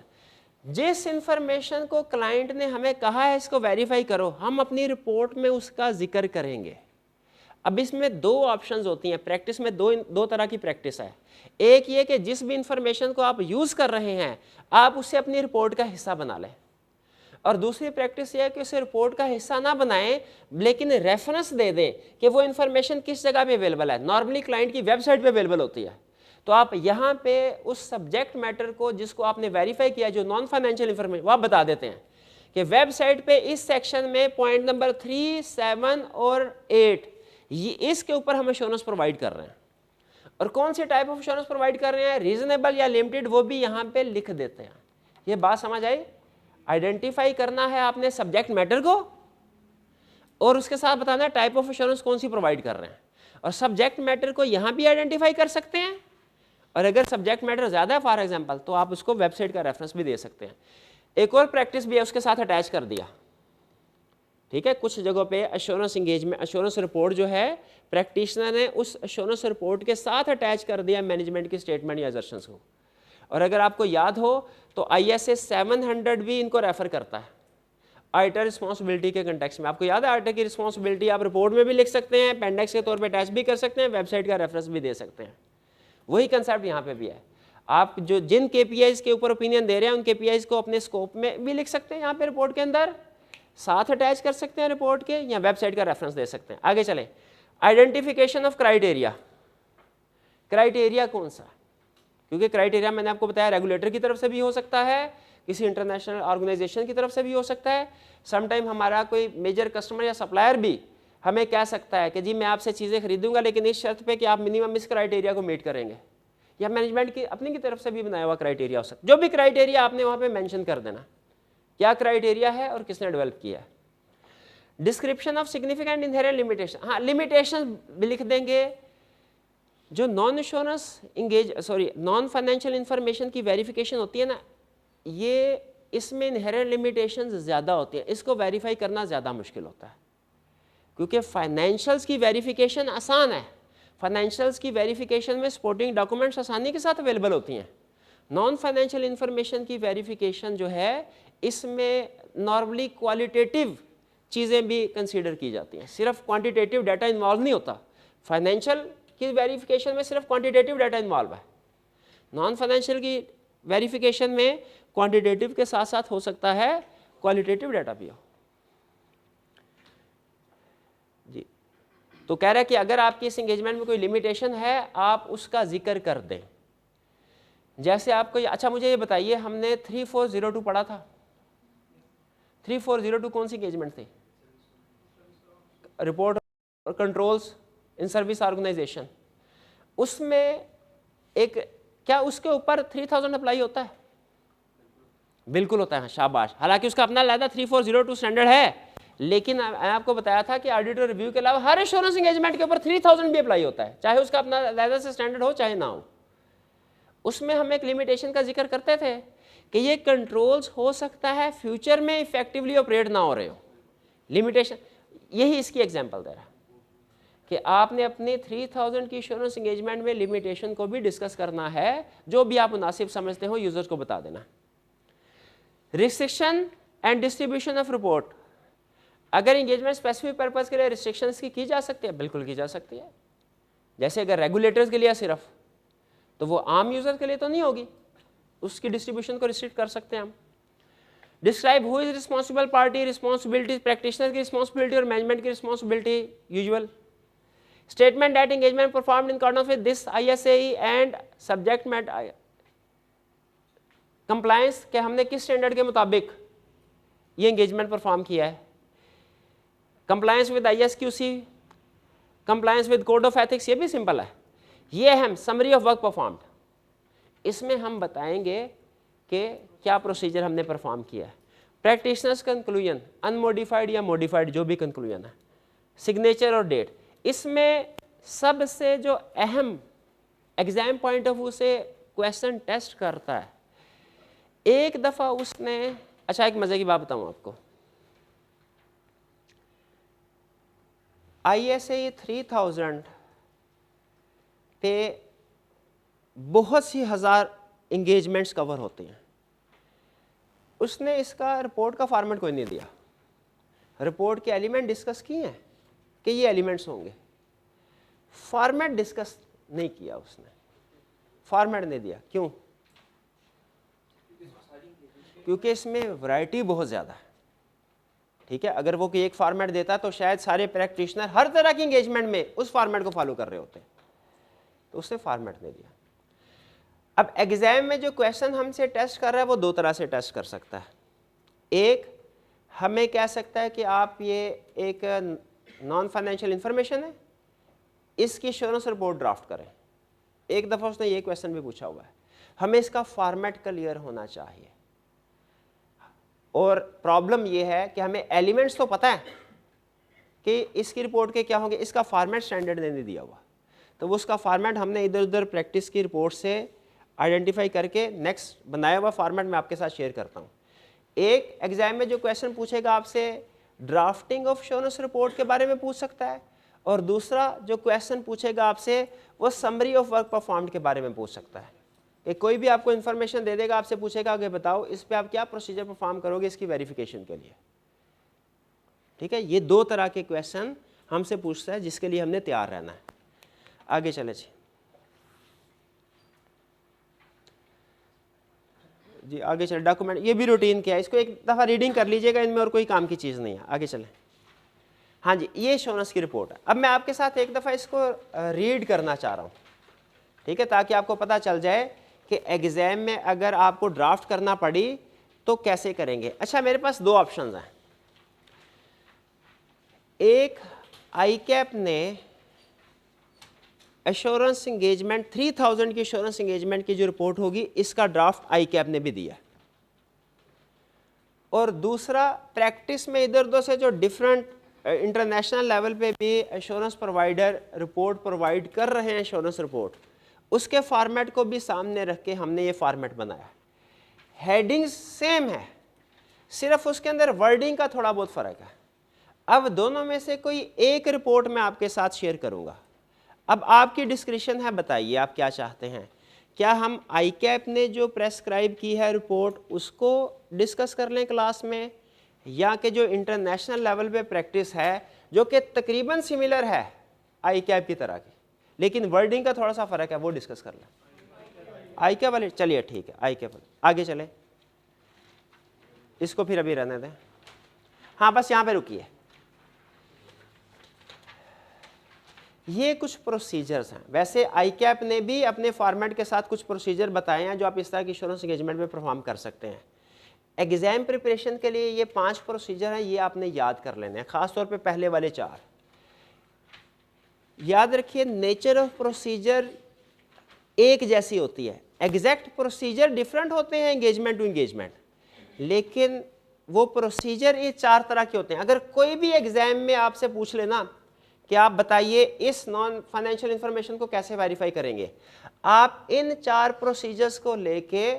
जिस इंफॉर्मेशन को क्लाइंट ने हमें कहा है इसको वेरीफाई करो, हम अपनी रिपोर्ट में उसका जिक्र करेंगे। अब इसमें दो ऑप्शंस होती हैं, प्रैक्टिस में दो तरह की प्रैक्टिस है। एक ये कि जिस भी इंफॉर्मेशन को आप यूज कर रहे हैं आप उसे अपनी रिपोर्ट का हिस्सा बना लें, और दूसरी प्रैक्टिस ये है कि उसे रिपोर्ट का हिस्सा ना बनाएं लेकिन रेफरेंस दे दें कि वो इन्फॉर्मेशन किस जगह पे अवेलेबल है। नॉर्मली क्लाइंट की वेबसाइट पे अवेलेबल होती है, तो आप यहाँ पे उस सब्जेक्ट मैटर को जिसको आपने वेरीफाई किया, जो नॉन फाइनेंशियल इंफॉर्मेशन, वो आप बता देते हैं कि वेबसाइट पे इस सेक्शन में पॉइंट नंबर 3, 7 और 8 ये इसके ऊपर हम एश्योरेंस प्रोवाइड कर रहे हैं, और कौन सी टाइप ऑफ एश्योरेंस प्रोवाइड कर रहे हैं, रीजनेबल या लिमिटेड, वो भी यहाँ पे लिख देते हैं। ये बात समझ आई? आइडेंटिफाई करना है आपने सब्जेक्ट मैटर को, और उसके साथ बताना है टाइप ऑफ एश्योरेंस कौन सी प्रोवाइड कर रहे हैं, और सब्जेक्ट मैटर को यहाँ भी आइडेंटिफाई कर सकते हैं, और अगर सब्जेक्ट मैटर ज़्यादा है फॉर एग्जांपल तो आप उसको वेबसाइट का रेफरेंस भी दे सकते हैं। एक और प्रैक्टिस भी है, उसके साथ अटैच कर दिया, ठीक है। कुछ जगहों पे एश्योरेंस एंगेजमेंट, एश्योरेंस रिपोर्ट जो है प्रैक्टिशनर ने उस एश्योरेंस रिपोर्ट के साथ अटैच कर दिया मैनेजमेंट की स्टेटमेंट या असर्शंस को। और अगर आपको याद हो तो ISA 700 भी इनको रेफर करता है आइटर रिस्पॉन्सिबिलिटी के कंटेक्स्ट में। आपको याद है आइटर की रिस्पॉन्सिबिलिटी आप रिपोर्ट में भी लिख सकते हैं, अपेंडिक्स के तौर पे अटैच भी कर सकते हैं, वेबसाइट का रेफरेंस भी दे सकते हैं। वही कंसेप्ट यहाँ पे भी है। आप जो जिन KPIs के ऊपर ओपिनियन दे रहे हैं उन KPIs को अपने स्कोप में भी लिख सकते हैं, यहाँ पे रिपोर्ट के अंदर साथ अटैच कर सकते हैं रिपोर्ट के, या वेबसाइट का रेफरेंस दे सकते हैं। आगे चलें, आइडेंटिफिकेशन ऑफ क्राइटेरिया। क्राइटेरिया कौन सा? क्योंकि क्राइटेरिया मैंने आपको बताया रेगुलेटर की तरफ से भी हो सकता है, किसी इंटरनेशनल ऑर्गेनाइजेशन की तरफ से भी हो सकता है। समटाइम हमारा कोई मेजर कस्टमर या सप्लायर भी हमें कह सकता है कि जी मैं आपसे चीज़ें खरीदूंगा लेकिन इस शर्त पे कि आप मिनिमम इस क्राइटेरिया को मीट करेंगे, या मैनेजमेंट की अपनी की तरफ से भी बनाया हुआ क्राइटेरिया हो सकता है। जो भी क्राइटेरिया आपने वहाँ पे मेंशन कर देना क्या क्राइटेरिया है और किसने डेवलप किया है। Description of significant inherent limitation, हाँ लिमिटेशन भी लिख देंगे। जो नॉन फाइनेंशियल इंफॉर्मेशन की वेरिफिकेशन होती है ना, ये इसमें इनहेरेंट लिमिटेशंस ज़्यादा होती हैं, इसको वेरीफाई करना ज़्यादा मुश्किल होता है। क्योंकि फाइनेंशियल्स की वेरिफिकेशन आसान है, फाइनेंशियल्स की वेरिफिकेशन में सपोर्टिंग डॉक्यूमेंट्स आसानी के साथ अवेलेबल होती हैं। नॉन फाइनेंशियल इंफॉर्मेशन की वेरिफिकेशन जो है इसमें नॉर्मली क्वालिटेटिव चीज़ें भी कंसीडर की जाती हैं, सिर्फ क्वांटिटेटिव डाटा इन्वॉल्व नहीं होता। फाइनेंशियल की वेरिफिकेशन में सिर्फ क्वांटिटेटिव डाटा इन्वॉल्व है, नॉन फाइनेंशियल की वेरिफिकेशन में क्वांटिटेटिव के साथ साथ हो सकता है क्वालिटेटिव डाटा भी हो। जी, तो कह रहा है कि अगर आपकी इस एंगेजमेंट में कोई लिमिटेशन है आप उसका जिक्र कर दें। जैसे आपको, अच्छा मुझे ये बताइए, हमने 3402 पढ़ा था, 3402 कौन सी एंगेजमेंट थी? रिपोर्ट और कंट्रोल्स इन सर्विस ऑर्गेनाइजेशन। उसमें एक, क्या उसके ऊपर 3000 अप्लाई होता है? बिल्कुल होता है, शाबाश। हालांकि उसका अपना अलग 3402 स्टैंडर्ड है, लेकिन मैं आपको बताया था कि ऑडिटर रिव्यू के अलावा हर एश्योरेंस एंगेजमेंट के ऊपर 3000 भी अप्लाई होता है, चाहे उसका अपना अलग से स्टैंडर्ड हो चाहे ना हो। उसमें हम एक लिमिटेशन का जिक्र करते थे कि ये कंट्रोल्स हो सकता है फ्यूचर में इफेक्टिवली ऑपरेट ना हो रहे हो। लिमिटेशन यही इसकी एग्जांपल दे रहा है कि आपने अपनी 3000 की एश्योरेंस एंगेजमेंट में लिमिटेशन को भी डिस्कस करना है, जो भी आप मुनासिब समझते हो यूजर्स को बता देना। Restriction and distribution of report, अगर एंगेजमेंट स्पेसिफिक पर्पस के लिए रिस्ट्रिक्शंस की जा सकती है, बिल्कुल की जा सकती है। जैसे अगर रेगुलेटर्स के लिए सिर्फ, तो वो आम यूजर के लिए तो नहीं होगी, उसकी डिस्ट्रीब्यूशन को रिस्ट्रिक्ट कर सकते हैं हम। Describe who is responsible party, responsibility, practitioner की रिस्पॉन्सिबिलिटी और मैनेजमेंट की responsibility usual. Statement that engagement performed in accordance with this ISAE and subject matter compliance, के हमने किस स्टैंडर्ड के मुताबिक ये एंगेजमेंट परफॉर्म किया है। Compliance with ISQC, compliance with code of ethics, ये भी सिंपल है। ये अहम समरी ऑफ वर्क परफॉर्म्ड, इसमें हम बताएंगे कि क्या प्रोसीजर हमने परफॉर्म किया है। प्रैक्टिशनर्स कंक्लूजन, अनमोडिफाइड या मॉडिफाइड जो भी कंक्लूजन है, सिग्नेचर और डेट। इसमें सबसे जो अहम एग्जाम पॉइंट ऑफ व्यू से क्वेश्चन टेस्ट करता है, एक दफ़ा उसने, अच्छा एक मज़े की बात बताऊँ आपको, ISAE 3000 पे बहुत सी हज़ार इंगेजमेंट्स कवर होते हैं। उसने इसका रिपोर्ट का फॉर्मेट कोई नहीं दिया, रिपोर्ट के एलिमेंट डिस्कस किए हैं कि ये एलिमेंट्स होंगे, फॉर्मेट डिस्कस नहीं किया उसने, फॉर्मेट नहीं दिया। क्यों? क्योंकि इसमें वैरायटी बहुत ज़्यादा है। ठीक है, अगर वो कोई एक फॉर्मेट देता तो शायद सारे प्रैक्टिशनर हर तरह की इंगेजमेंट में उस फॉर्मेट को फॉलो कर रहे होते, तो उसने फॉर्मेट नहीं दिया। अब एग्जाम में जो क्वेश्चन हमसे टेस्ट कर रहा है वो दो तरह से टेस्ट कर सकता है। एक, हमें कह सकता है कि आप ये एक नॉन फाइनेंशियल इंफॉर्मेशन है, इसकी एश्योरेंस रिपोर्ट ड्राफ्ट करें। एक दफ़ा उसने ये क्वेश्चन भी पूछा हुआ है, हमें इसका फॉर्मेट क्लियर होना चाहिए। और प्रॉब्लम ये है कि हमें एलिमेंट्स तो पता है कि इसकी रिपोर्ट के क्या होंगे, इसका फॉर्मेट स्टैंडर्ड ने नहीं दिया हुआ, तो वो उसका फॉर्मेट हमने इधर उधर प्रैक्टिस की रिपोर्ट से आइडेंटिफाई करके नेक्स्ट बनाया हुआ फॉर्मेट मैं आपके साथ शेयर करता हूँ। एक एग्जाम में जो क्वेश्चन पूछेगा आपसे ड्राफ्टिंग ऑफ एश्योरेंस रिपोर्ट के बारे में पूछ सकता है, और दूसरा जो क्वेश्चन पूछेगा आपसे वो समरी ऑफ वर्क परफॉर्म्ड के बारे में पूछ सकता है। कि कोई भी आपको इन्फॉर्मेशन दे देगा, आपसे पूछेगा कि बताओ इस पे आप क्या प्रोसीजर परफॉर्म करोगे इसकी वेरिफिकेशन के लिए। ठीक है, ये दो तरह के क्वेश्चन हमसे पूछता है जिसके लिए हमने तैयार रहना है। आगे चले जी, आगे चले। डॉक्यूमेंट, ये भी रूटीन क्या है, इसको एक दफ़ा रीडिंग कर लीजिएगा, इनमें और कोई काम की चीज़ नहीं है। आगे चलें। हाँ जी, ये एश्योरेंस की रिपोर्ट है। अब मैं आपके साथ एक दफ़ा इसको रीड करना चाह रहा हूँ, ठीक है, ताकि आपको पता चल जाए कि एग्ज़ाम में अगर आपको ड्राफ्ट करना पड़ी तो कैसे करेंगे? अच्छा, मेरे पास दो ऑप्शंस हैं। एक, आईकैप ने एश्योरेंस एंगेजमेंट 3000 की एश्योरेंस एंगेजमेंट की जो रिपोर्ट होगी इसका ड्राफ्ट आईकैप ने भी दिया, और दूसरा प्रैक्टिस में इधर उधर से जो डिफरेंट इंटरनेशनल लेवल पे भी एश्योरेंस प्रोवाइडर रिपोर्ट प्रोवाइड कर रहे हैं, एश्योरेंस रिपोर्ट, उसके फॉर्मेट को भी सामने रख के हमने ये फॉर्मेट बनाया। हेडिंग्स सेम है, सिर्फ उसके अंदर वर्डिंग का थोड़ा बहुत फ़र्क है। अब दोनों में से कोई एक रिपोर्ट मैं आपके साथ शेयर करूंगा। अब आपकी डिस्क्रिप्शन है, बताइए आप क्या चाहते हैं। क्या हम आईकैप ने जो प्रेस्क्राइब की है रिपोर्ट उसको डिस्कस कर लें क्लास में, या कि जो इंटरनेशनल लेवल पे प्रैक्टिस है जो कि तकरीबन सिमिलर है आईकैप की तरह की, लेकिन वर्डिंग का थोड़ा सा फ़र्क है, वो डिस्कस कर लें? आईकैप वाले, चलिए ठीक है, आईकैप वाले आगे चले, इसको फिर अभी रहने दें। हाँ, बस यहाँ पे रुकिए। ये कुछ प्रोसीजर्स हैं। वैसे आईकैप ने भी अपने फॉर्मेट के साथ कुछ प्रोसीजर बताए हैं जो आप इस तरह की एश्योरेंस एंगेजमेंट में परफॉर्म कर सकते हैं। एग्जाम प्रिपरेशन के लिए ये 5 प्रोसीजर हैं, ये आपने याद कर लेने हैं, खासतौर पे पहले वाले 4 याद रखिए। नेचर ऑफ प्रोसीजर एक जैसी होती है, एग्जैक्ट प्रोसीजर डिफरेंट होते हैं एंगेजमेंट टू एंगेजमेंट, लेकिन वो प्रोसीजर ये 4 तरह के होते हैं। अगर कोई भी एग्जाम में आपसे पूछ लेना कि आप बताइए इस नॉन फाइनेंशियल इंफॉर्मेशन को कैसे वेरीफाई करेंगे, आप इन 4 प्रोसीजर्स को लेके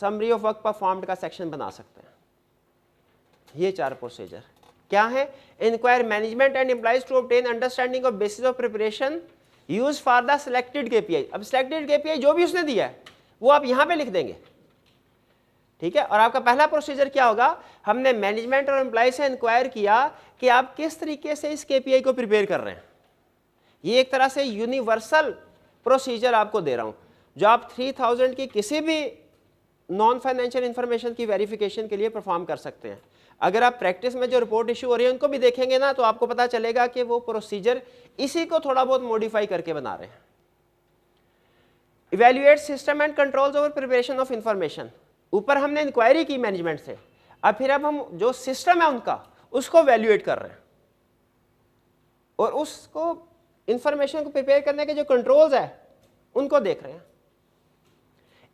समरी ऑफ वर्क परफॉर्म्ड का सेक्शन बना सकते हैं। ये 4 प्रोसीजर क्या है? Inquire management and employees to obtain understanding of basis of preparation use for the selected KPI. अब सिलेक्टेड केपीआई जो भी उसने दिया है वो आप यहां पे लिख देंगे, ठीक है। और आपका पहला प्रोसीजर क्या होगा? हमने मैनेजमेंट और एम्प्लॉय से इंक्वायर किया कि आप किस तरीके से इस केपीआई को प्रिपेयर कर रहे हैं। ये एक तरह से यूनिवर्सल प्रोसीजर आपको दे रहा हूं जो आप 3000 की किसी भी नॉन फाइनेंशियल इंफॉर्मेशन की वेरिफिकेशन के लिए परफॉर्म कर सकते हैं। अगर आप प्रैक्टिस में जो रिपोर्ट इशू हो रही है उनको भी देखेंगे ना, तो आपको पता चलेगा कि वो प्रोसीजर इसी को थोड़ा बहुत मॉडिफाई करके बना रहे हैं। Evaluate system and controls over preparation of information. ऊपर हमने इंक्वायरी की मैनेजमेंट से, अब फिर अब हम जो सिस्टम है उनका उसको वैल्यूएट कर रहे हैं, और उसको इंफॉर्मेशन को प्रिपेयर करने के जो कंट्रोल्स है उनको देख रहे हैं।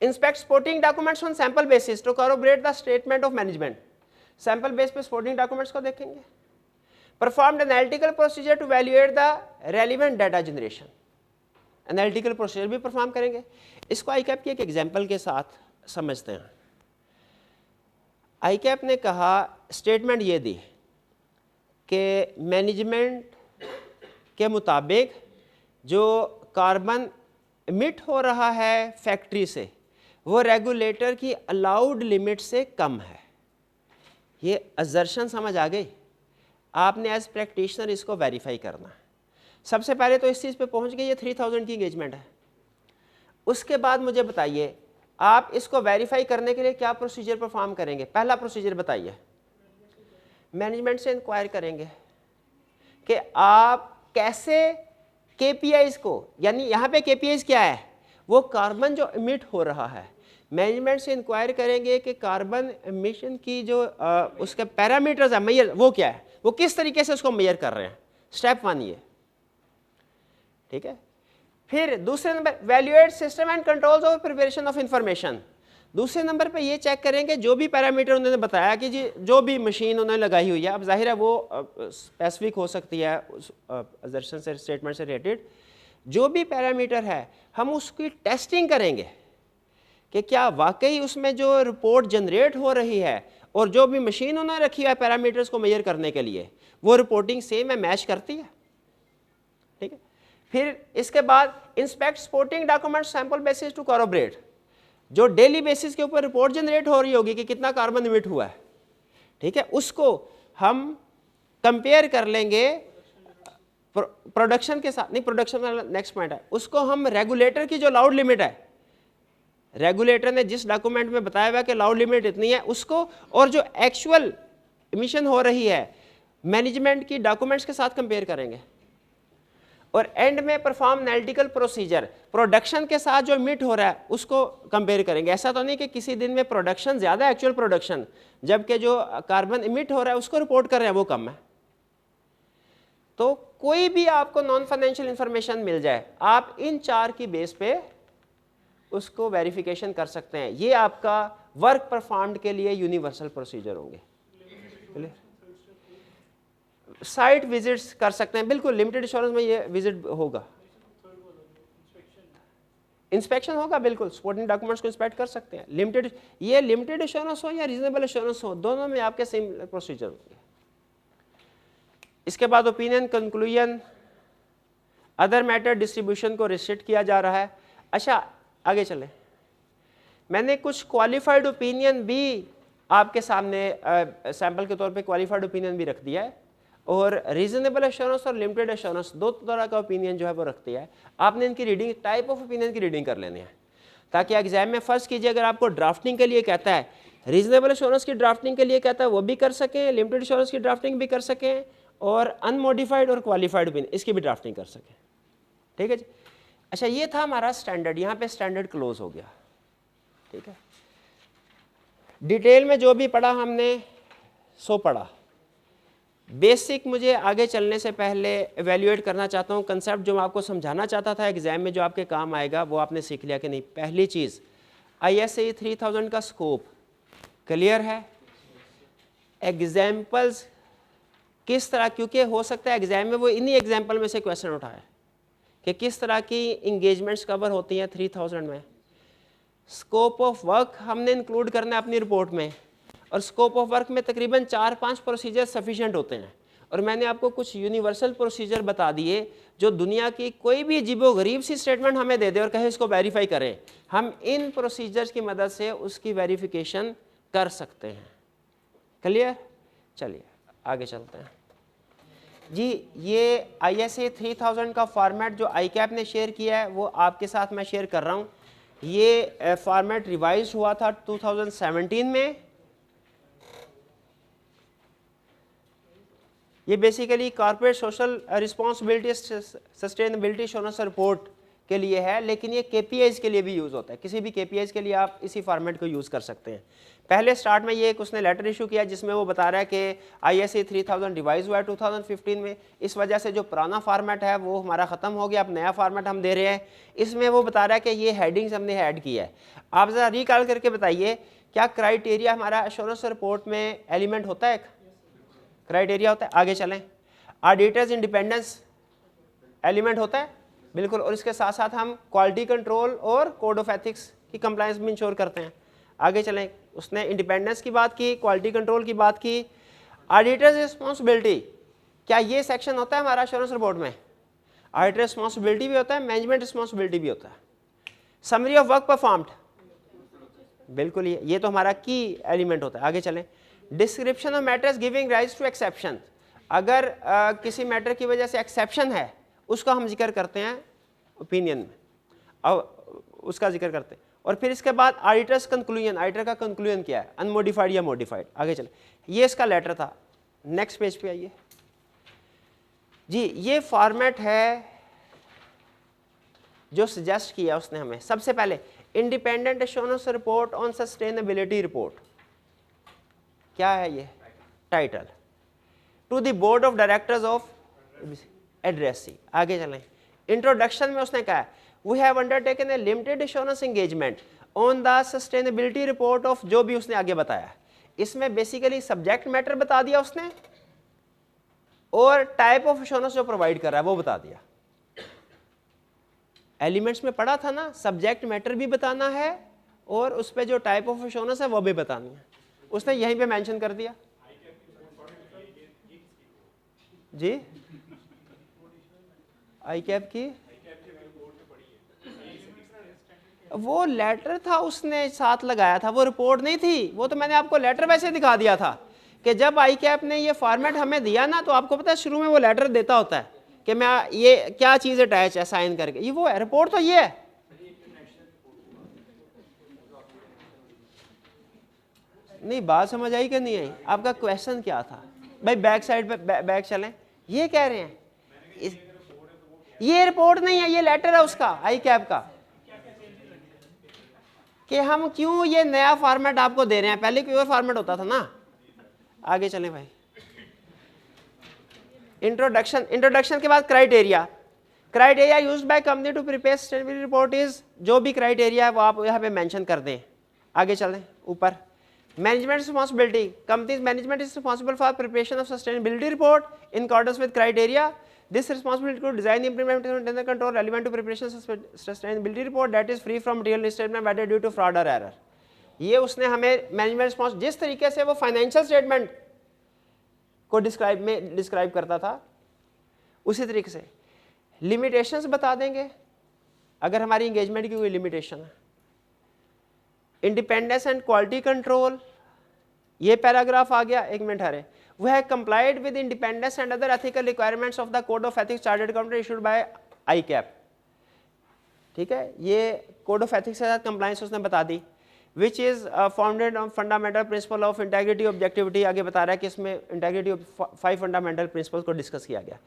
Inspect supporting documents on sample basis to corroborate the statement of management. Sample base पे सपोर्टिंग डॉक्यूमेंट्स को देखेंगे। Perform analytical procedure to evaluate the relevant data generation. Analytical procedure भी परफॉर्म करेंगे। इसको आईकैप की एक एग्जांपल के साथ समझते हैं। आईकैप ने कहा, स्टेटमेंट ये दी कि मैनेजमेंट के मुताबिक जो कार्बन इमिट हो रहा है फैक्ट्री से वो रेगुलेटर की अलाउड लिमिट से कम है। ये असर्शन समझ आ गई? आपने एज प्रैक्टिशनर इसको वेरीफाई करना है। सबसे पहले तो इस चीज़ पे पहुंच गए, ये 3000 की एंगेजमेंट है। उसके बाद मुझे बताइए आप इसको वेरीफाई करने के लिए क्या प्रोसीजर परफॉर्म करेंगे? पहला प्रोसीजर बताइए। मैनेजमेंट से इंक्वायर करेंगे कि आप कैसे केपीआईज को, यानी यहाँ पे केपीआईज क्या है? वो कार्बन जो इमिट हो रहा है। मैनेजमेंट से इंक्वायर करेंगे कि कार्बन एमिशन की जो उसके पैरामीटर्स है, मेजर, वो क्या है, वो किस तरीके से उसको मेजर कर रहे हैं। स्टेप 1 ये, ठीक है। फिर दूसरे number, valuate system and controls of preparation of information. दूसरे नंबर पे ये चेक करेंगे जो भी पैरामीटर उन्होंने बताया कि जी जो भी मशीन उन्होंने लगाई हुई है, अब जाहिर है वो स्पेसिफिक हो सकती है उस असर्शन से, स्टेटमेंट से रिलेटेड, जो भी पैरामीटर है हम उसकी टेस्टिंग करेंगे कि क्या वाकई उसमें जो रिपोर्ट जनरेट हो रही है और जो भी मशीन उन्होंने रखी है पैरामीटर्स को मेजर करने के लिए वो रिपोर्टिंग सेम है, मैच करती है, ठीक है। फिर इसके बाद inspect supporting document sample basis to corroborate. जो डेली बेसिस के ऊपर रिपोर्ट जनरेट हो रही होगी कि कितना कार्बन इमिट हुआ है, ठीक है, उसको हम कंपेयर कर लेंगे प्रोडक्शन के साथ। नहीं, प्रोडक्शन का नेक्स्ट पॉइंट है, उसको हम रेगुलेटर की जो लाउड लिमिट है, रेगुलेटर ने जिस डॉक्यूमेंट में बताया हुआ कि लाउड लिमिट इतनी है, उसको और जो एक्चुअल इमिशन हो रही है मैनेजमेंट की डॉक्यूमेंट्स के साथ कंपेयर करेंगे। और एंड में परफॉर्म एनालिटिकल प्रोसीजर, प्रोडक्शन के साथ जो मीट हो रहा है उसको कंपेयर करेंगे। ऐसा तो नहीं कि किसी दिन में प्रोडक्शन ज़्यादा है एक्चुअल प्रोडक्शन, जबकि जो कार्बन इमिट हो रहा है उसको रिपोर्ट कर रहे हैं वो कम है। तो कोई भी आपको नॉन फाइनेंशियल इंफॉर्मेशन मिल जाए, आप इन 4 की बेस पे उसको वेरिफिकेशन कर सकते हैं। ये आपका वर्क परफॉर्म्ड के लिए यूनिवर्सल प्रोसीजर होंगे। साइट विजिट्स कर सकते हैं, बिल्कुल लिमिटेड एश्योरेंस में ये विजिट होगा, इंस्पेक्शन होगा, बिल्कुल सपोर्टिंग डॉक्यूमेंट्स को इंस्पेक्ट कर सकते हैं। ये लिमिटेड एश्योरेंस हो या रीजनेबल एश्योरेंस हो, दोनों में आपके सेम प्रोसीजर होंगे। इसके बाद opinion, conclusion, other matter distribution को रिस्ट्रिक्ट किया जा रहा है। अच्छा आगे चलें, मैंने कुछ क्वालिफाइड ओपिनियन भी आपके सामने सैंपल के तौर पे क्वालिफाइड ओपिनियन भी रख दिया है, और रीजनेबल एश्योरेंस और लिमिटेड एश्योरेंस दो तरह का ओपिनियन जो है वो रख दिया है। आपने इनकी रीडिंग, टाइप ऑफ ओपिनियन की रीडिंग कर लेनी है, ताकि एग्जाम में फर्स्ट कीजिए अगर आपको ड्राफ्टिंग के लिए कहता है, रीजनेबल एश्योरेंस की ड्राफ्टिंग के लिए कहता है वो भी कर सकें, लिमिटेड एश्योरेंस की ड्राफ्टिंग भी कर सकें, और अनमोडिफाइड और क्वालिफाइड ओपिनियन इसकी भी ड्राफ्टिंग कर सकें। ठीक है जी। अच्छा ये था हमारा स्टैंडर्ड, यहाँ पे स्टैंडर्ड क्लोज हो गया। ठीक है, डिटेल में जो भी पढ़ा हमने सो पढ़ा। बेसिक मुझे आगे चलने से पहले एवेल्युएट करना चाहता हूँ, कंसेप्ट जो मैं आपको समझाना चाहता था एग्जाम में जो आपके काम आएगा वो आपने सीख लिया कि नहीं। पहली चीज़ ISAE 3000 का स्कोप क्लियर है, एग्जाम्पल्स किस तरह, क्योंकि हो सकता है एग्जाम में वो इन्हीं एग्जाम्पल में से क्वेश्चन उठाए कि किस तरह की इंगेजमेंट्स कवर होती हैं 3000 में। स्कोप ऑफ वर्क हमने इंक्लूड करना है अपनी रिपोर्ट में, और स्कोप ऑफ वर्क में तकरीबन 4-5 प्रोसीजर सफिशिएंट होते हैं। और मैंने आपको कुछ यूनिवर्सल प्रोसीजर बता दिए जो दुनिया की कोई भी अजीबो गरीब सी स्टेटमेंट हमें दे दे और कहे इसको वेरीफाई करें, हम इन प्रोसीजर्स की मदद से उसकी वेरिफिकेशन कर सकते हैं। क्लियर? चलिए आगे चलते हैं जी। ये ISAE 3000 का फॉर्मेट जो ICAP ने शेयर किया है वो आपके साथ मैं शेयर कर रहा हूँ। ये फॉर्मेट रिवाइज हुआ था 2017 में। ये basically corporate social responsibility sustainability assurance report के लिए है, लेकिन ये KPIs के लिए भी यूज़ होता है। किसी भी KPIs के लिए आप इसी फॉर्मेट को यूज़ कर सकते हैं। पहले स्टार्ट में ये एक उसने लेटर इशू किया जिसमें वो बता रहा है कि ISAE 3000 रिवाइज हुआ है 2015 में, इस वजह से जो पुराना फॉर्मेट है वो हमारा ख़त्म हो गया, अब नया फॉर्मेट हम दे रहे हैं। इसमें वो बता रहा है कि ये हेडिंग्स हमने ऐड किया है। आप ज़रा रिकॉल करके बताइए, क्या क्राइटेरिया हमारा एश्योरेंस रिपोर्ट में एलिमेंट होता है? क्राइटेरिया होता है। आगे चलें, ऑडिटर्स इंडिपेंडेंस एलिमेंट होता है, बिल्कुल। और इसके साथ साथ हम क्वालिटी कंट्रोल और कोड ऑफ एथिक्स की कंप्लायंस भी इंश्योर करते हैं। आगे चलें, उसने इंडिपेंडेंस की बात की, क्वालिटी कंट्रोल की बात की। ऑडिटर्स रिस्पॉन्सिबिलिटी, क्या ये सेक्शन होता है हमारा एश्योरेंस रिपोर्ट में? ऑडिटर रिस्पॉन्सिबिलिटी भी होता है, मैनेजमेंट रिस्पॉन्सिबिलिटी भी होता है। समरी ऑफ वर्क परफॉर्म्ड, बिल्कुल ये तो हमारा की एलिमेंट होता है। आगे चलें, description of matters giving rise to exception, अगर किसी मैटर की वजह से एक्सेप्शन है उसका हम जिक्र करते हैं ओपिनियन में, और उसका जिक्र करते हैं। और फिर इसके बाद ऑडिटर्स कंक्लूजन, ऑडिटर का कंक्लूजन क्या है, अनमोडिफाइड या मॉडिफाइड। आगे चले, ये इसका लेटर था। नेक्स्ट पेज पे आइए जी। ये फॉर्मेट है जो सजेस्ट किया उसने हमें। सबसे पहले independent assurance report on sustainability report, क्या है ये title, to the board of directors of addressee. आगे चलें, इंट्रोडक्शन में उसने कहा we have undertaken a limited assurance engagement on the sustainability report of, जो भी उसने आगे बताया। इसमें बेसिकली सब्जेक्ट मैटर बता दिया उसने, और टाइप ऑफ एश्योरेंस जो प्रोवाइड कर रहा है वो बता दिया। एलिमेंट्स में पढ़ा था ना, सब्जेक्ट मैटर भी बताना है और उस पर जो टाइप ऑफ एश्योरेंस है वो भी बतानी है, उसने यहीं पे मेंशन कर दिया जी। ICAP की वो लेटर था उसने साथ लगाया था, वो रिपोर्ट नहीं थी। वो तो मैंने आपको लेटर वैसे दिखा दिया था कि जब ICAP ने ये फॉर्मेट हमें दिया ना, तो आपको पता है शुरू में वो लेटर देता होता है कि मैं ये क्या चीज़ अटैच है साइन करके, ये वो है। रिपोर्ट तो ये है। नहीं, बात समझ आई कि नहीं आई? आपका क्वेश्चन क्या था भाई? बैक साइड पे बैक चलें। ये कह रहे हैं ये रिपोर्ट नहीं है, ये लेटर है उसका आई कैप का, कि हम क्यों ये नया फॉर्मेट आपको दे रहे हैं, पहले कोई और फॉर्मेट होता था ना। आगे चलें भाई, इंट्रोडक्शन के बाद criteria used by company to prepare sustainability report is, जो भी क्राइटेरिया है वो आप यहाँ पे मेंशन कर दें। आगे चलें ऊपर, management responsibility, companies management is responsible for preparation of sustainability report in accordance with criteria. This responsibility to design, implement, and internal control relevant to preparation of sustainability report that is free from material misstatement whether due to fraud or error। ये उसने हमें management response, जिस तरीके से वो financial statement को describe करता था उसी तरीके से। लिमिटेशंस बता देंगे अगर हमारी इंगेजमेंट की कोई लिमिटेशन है। इंडिपेंडेंस एंड क्वालिटी कंट्रोल, ये पैराग्राफ आ गया, एक minute Hare. We have complied with independence and other ethical requirements of the Code of Ethics Chartered Accountant issued by ICAP। ठीक है, ये Code of Ethics के साथ compliance उसने बता दी, which is founded on fundamental principle of integrity, objectivity। आगे बता रहा है कि इसमें integrity of 5 fundamental principles को डिस्कस किया गया।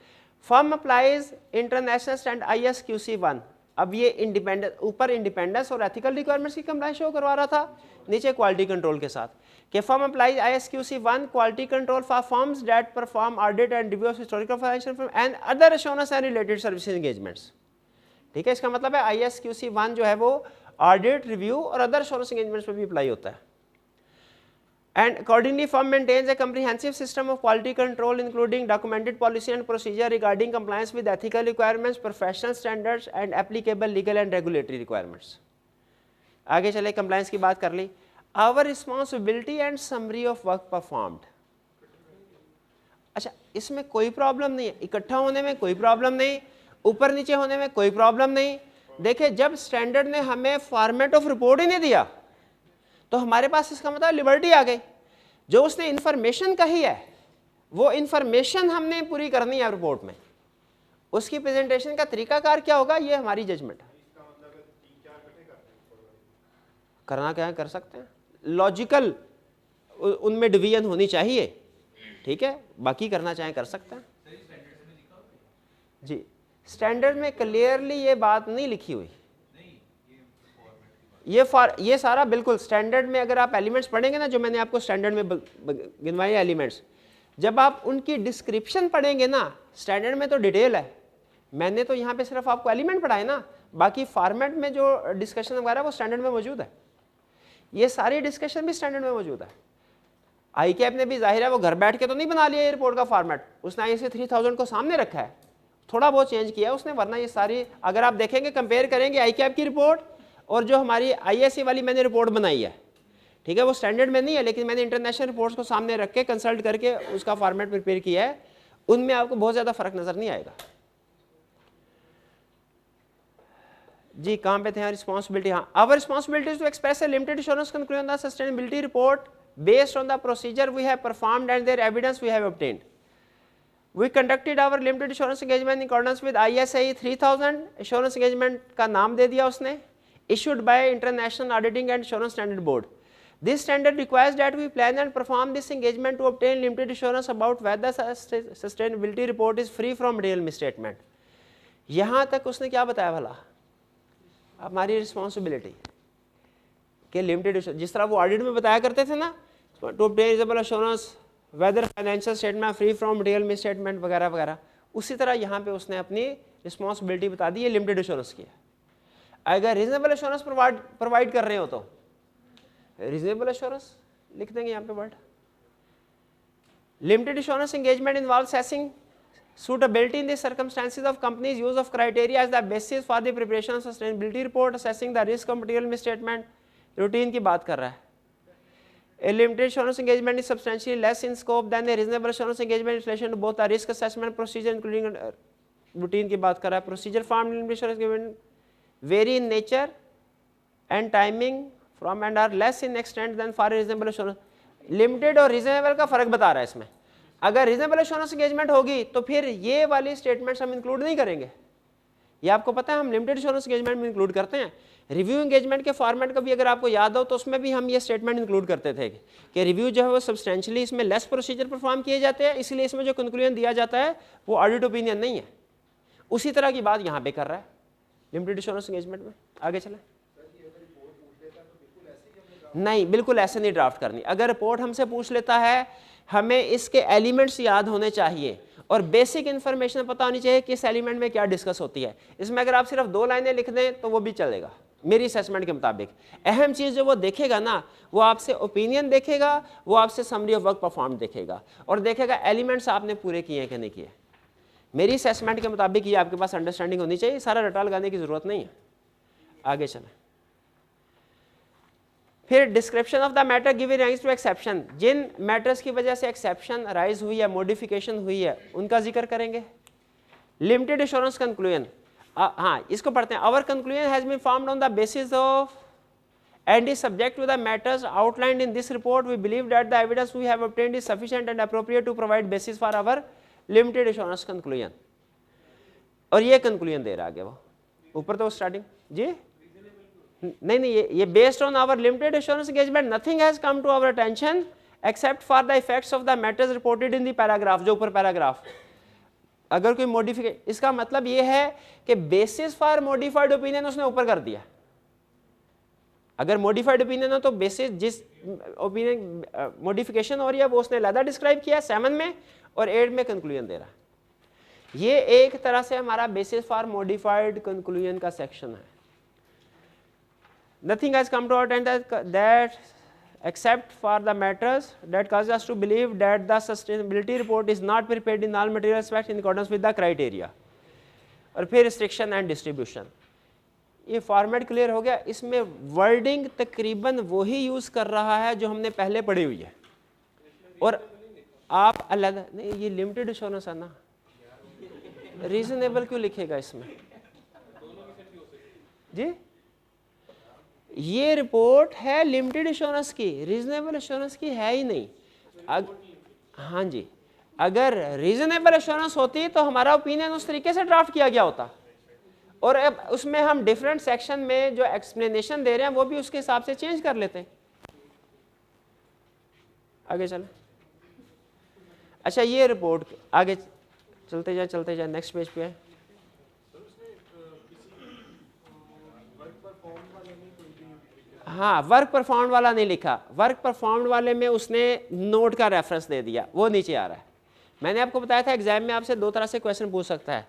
Firm applies international standard ISQC1। अब ये इंडिपेंडेंस, ऊपर इंडिपेंडेंस और एथिकल रिक्वायरमेंट्स की कंप्लायंस शो करवा रहा था, नीचे क्वालिटी कंट्रोल के साथ, कि firm applies ISQC1 quality control for firms that perform audit and review of historical financial firm and other assurance and related services engagements. ठीक है, इसका मतलब है ISQC1 जो है वो ऑडिट, रिव्यू और अदर एश्योरेंस एंगेजमेंट्स पे भी अप्लाई होता है। And accordingly, firm maintains a comprehensive system of quality control, including documented policy and procedure regarding compliance with ethical requirements, professional standards, and applicable legal and regulatory requirements। आगे चले, compliance की बात कर ली। Our responsibility and summary of work performed। अच्छा, इसमें कोई problem नहीं है, इकट्ठा होने में कोई प्रॉब्लम नहीं, ऊपर नीचे होने में कोई प्रॉब्लम नहीं। देखिए, जब स्टैंडर्ड ने हमें फॉर्मेट ऑफ रिपोर्ट ही नहीं दिया तो हमारे पास इसका मतलब लिबर्टी आ गई। जो उसने इंफॉर्मेशन कही है वो इंफॉर्मेशन हमने पूरी करनी है रिपोर्ट में, उसकी प्रेजेंटेशन का तरीकाकार क्या होगा ये हमारी जजमेंट है। करना क्या है, कर सकते हैं, लॉजिकल उनमें डिवीजन होनी चाहिए, ठीक है, बाकी करना चाहें कर सकते हैं। जी, स्टैंडर्ड में क्लियरली ये बात नहीं लिखी हुई, ये सारा बिल्कुल स्टैंडर्ड में अगर आप एलिमेंट्स पढ़ेंगे ना, जो मैंने आपको स्टैंडर्ड में गिनवाए एलिमेंट्स, जब आप उनकी डिस्क्रिप्शन पढ़ेंगे ना, स्टैंडर्ड में तो डिटेल है, मैंने तो यहाँ पे सिर्फ आपको एलिमेंट पढ़ाए ना, बाकी फॉर्मेट में जो डिस्कशन वगैरह वो स्टैंडर्ड में मौजूद है, ये सारी डिस्कशन भी स्टैंडर्ड में मौजूद है। ICAP ने भी जाहिर है वो घर बैठ के तो नहीं बना लिया ये रिपोर्ट का फॉर्मेट, उसने ISA 3000 को सामने रखा है, थोड़ा बहुत चेंज किया उसने, वरना ये सारी अगर आप देखेंगे कंपेयर करेंगे ICAP की रिपोर्ट और जो हमारी ISA वाली मैंने रिपोर्ट बनाई है, ठीक है, वो स्टैंडर्ड में नहीं है, लेकिन मैंने इंटरनेशनल रिपोर्ट्स को सामने रख के कंसल्ट करके उसका फॉर्मेट प्रिपेयर किया है, उनमें आपको बहुत ज़्यादा फर्क नज़र नहीं आएगा। जी, कहाँ पे थे, रिस्पॉन्सिबिलिटी। हाँ, our responsibility to express a limited assurance conclusion the sustainability report based on the procedure we have performed and their evidence we have obtained. We conducted our limited assurance engagement in accordance with ISA 3000, assurance engagement का नाम दे दिया उसने, issued by International Auditing and Assurance Standard Board. This standard requires that we plan and perform this engagement to obtain limited assurance about whether sustainability report is free from material misstatement. यहाँ तक उसने क्या बताया भला, हमारी responsibility के limited, जिस तरह वो ऑडिट में बताया करते थे ना, to obtain reasonable assurance whether financial statement free from material misstatement वगैरह वगैरह, उसी तरह यहाँ पे उसने अपनी रिस्पॉन्सिबिलिटी बता दी है, लिमिटेड एश्योरेंस की है। अगर रीजनेबल एश्योरेंस प्रोवाइड कर रहे हो तो रीजनेबल एश्योरेंस लिख देंगे यहाँ पे word. Limited assurance engagement involve assessing suitability in the circumstances of company's use of criteria as the basis for the preparation of sustainability report, assessing the risk of material misstatement, routine की बात कर रहा है। A limited assurance engagement is substantially less in scope than a reasonable assurance engagement in relation to both the risk assessment procedure, including routine की बात कर रहा है। Procedure formed in limited assurance engagement vary in nature and timing from and are less in extent than for a reasonable assurance। Limited और reasonable का फर्क बता रहा है इसमें। अगर reasonable assurance engagement होगी तो फिर ये वाली statements हम include नहीं करेंगे, ये आपको पता है हम लिमिटेड एश्योरेंस एंगेजमेंट में इंक्लूड करते हैं। रिव्यू एंगेजमेंट के फॉर्मेट का भी अगर आपको याद हो तो उसमें भी हम ये स्टेटमेंट इंक्लूड करते थे कि रिव्यू जो है वो सब्सटेंशियली इसमें लेस प्रोसीजर परफॉर्म किए जाते हैं, इसलिए इसमें जो कंक्लूजन दिया जाता है वो ऑडिट ओपिनियन नहीं है, उसी तरह की बात यहाँ पे कर रहा है लिमिटेड एश्योरेंस एंगेजमेंट में। आगे चलें। नहीं, बिल्कुल ऐसे नहीं ड्राफ्ट करनी। अगर रिपोर्ट हमसे पूछ लेता है, हमें इसके एलिमेंट्स याद होने चाहिए और बेसिक इन्फॉर्मेशन पता होनी चाहिए कि इस एलिमेंट में क्या डिस्कस होती है। इसमें अगर आप सिर्फ 2 लाइनें लिख दें तो वो भी चलेगा मेरी असेसमेंट के मुताबिक। अहम चीज़ जो वो देखेगा ना, वो आपसे ओपिनियन देखेगा, वो आपसे समरी ऑफ वर्क परफॉर्म देखेगा और देखेगा एलिमेंट्स आपने पूरे किए कि नहीं किए। मेरी असेसमेंट के मुताबिक ये आपके पास अंडरस्टैंडिंग होनी चाहिए, सारा रटा लगाने की ज़रूरत नहीं है। आगे चलें। फिर description of the matter giving rise to exception, जिन मैटर्स की वजह से एक्सेप्शन राइज हुई है, मॉडिफिकेशन हुई है, उनका जिक्र करेंगे। लिमिटेड एश्योरेंस कंक्लूजन, हाँ इसको पढ़ते हैं। Our conclusion has been formed on the basis of and is subject to the matters outlined in this report. We believe that the evidence we have obtained is sufficient and appropriate to provide basis for our limited assurance conclusion. और ये conclusion दे रहा है आगे वो ऊपर तो starting जी नहीं ये based on our limited assurance engagement nothing has come to our attention except for the effects of the matters reported in the paragraph. जो ऊपर पैराग्राफ, अगर कोई मॉडिफिकेशन, इसका मतलब ये है कि बेसिस फॉर मॉडिफाइड ओपिनियन उसने ऊपर कर दिया। अगर मॉडिफाइड ओपिनियन हो तो बेसिस जिस ओपिनियन मॉडिफिकेशन हो रही है वो उसने अलग डिस्क्राइब किया 7 में और 8 में कंक्लूजन दे रहा है। ये एक तरह से हमारा बेसिस फॉर मॉडिफाइड कंक्लूजन का सेक्शन है। Nothing has come to our attention that except for the matters that cause us to believe that the sustainability report is not prepared in all material aspects in accordance with the criteria। और फिर restriction and distribution, ये format clear हो गया। इसमें wording तकरीबन वही use कर रहा है जो हमने पहले पढ़ी हुई है और आप अलग नहीं, ये लिमिटेड एश्योरेंस है ना, रीजनेबल क्यों लिखेगा इसमें जी? ये रिपोर्ट है लिमिटेड एश्योरेंस की, रीजनेबल एश्योरेंस की है ही नहीं। हाँ जी, अगर रीजनेबल एश्योरेंस होती तो हमारा ओपिनियन उस तरीके से ड्राफ्ट किया गया होता और अब उसमें हम डिफरेंट सेक्शन में जो एक्सप्लेनेशन दे रहे हैं वो भी उसके हिसाब से चेंज कर लेते हैं। आगे चलें। अच्छा ये रिपोर्ट आगे चलते जाए नेक्स्ट पेज पे है। हाँ, वर्क परफॉर्म वाला नहीं लिखा। वर्क परफॉर्म वाले में उसने नोट का रेफरेंस दे दिया, वो नीचे आ रहा है। मैंने आपको बताया था एग्जाम में आपसे 2 तरह से क्वेश्चन पूछ सकता है।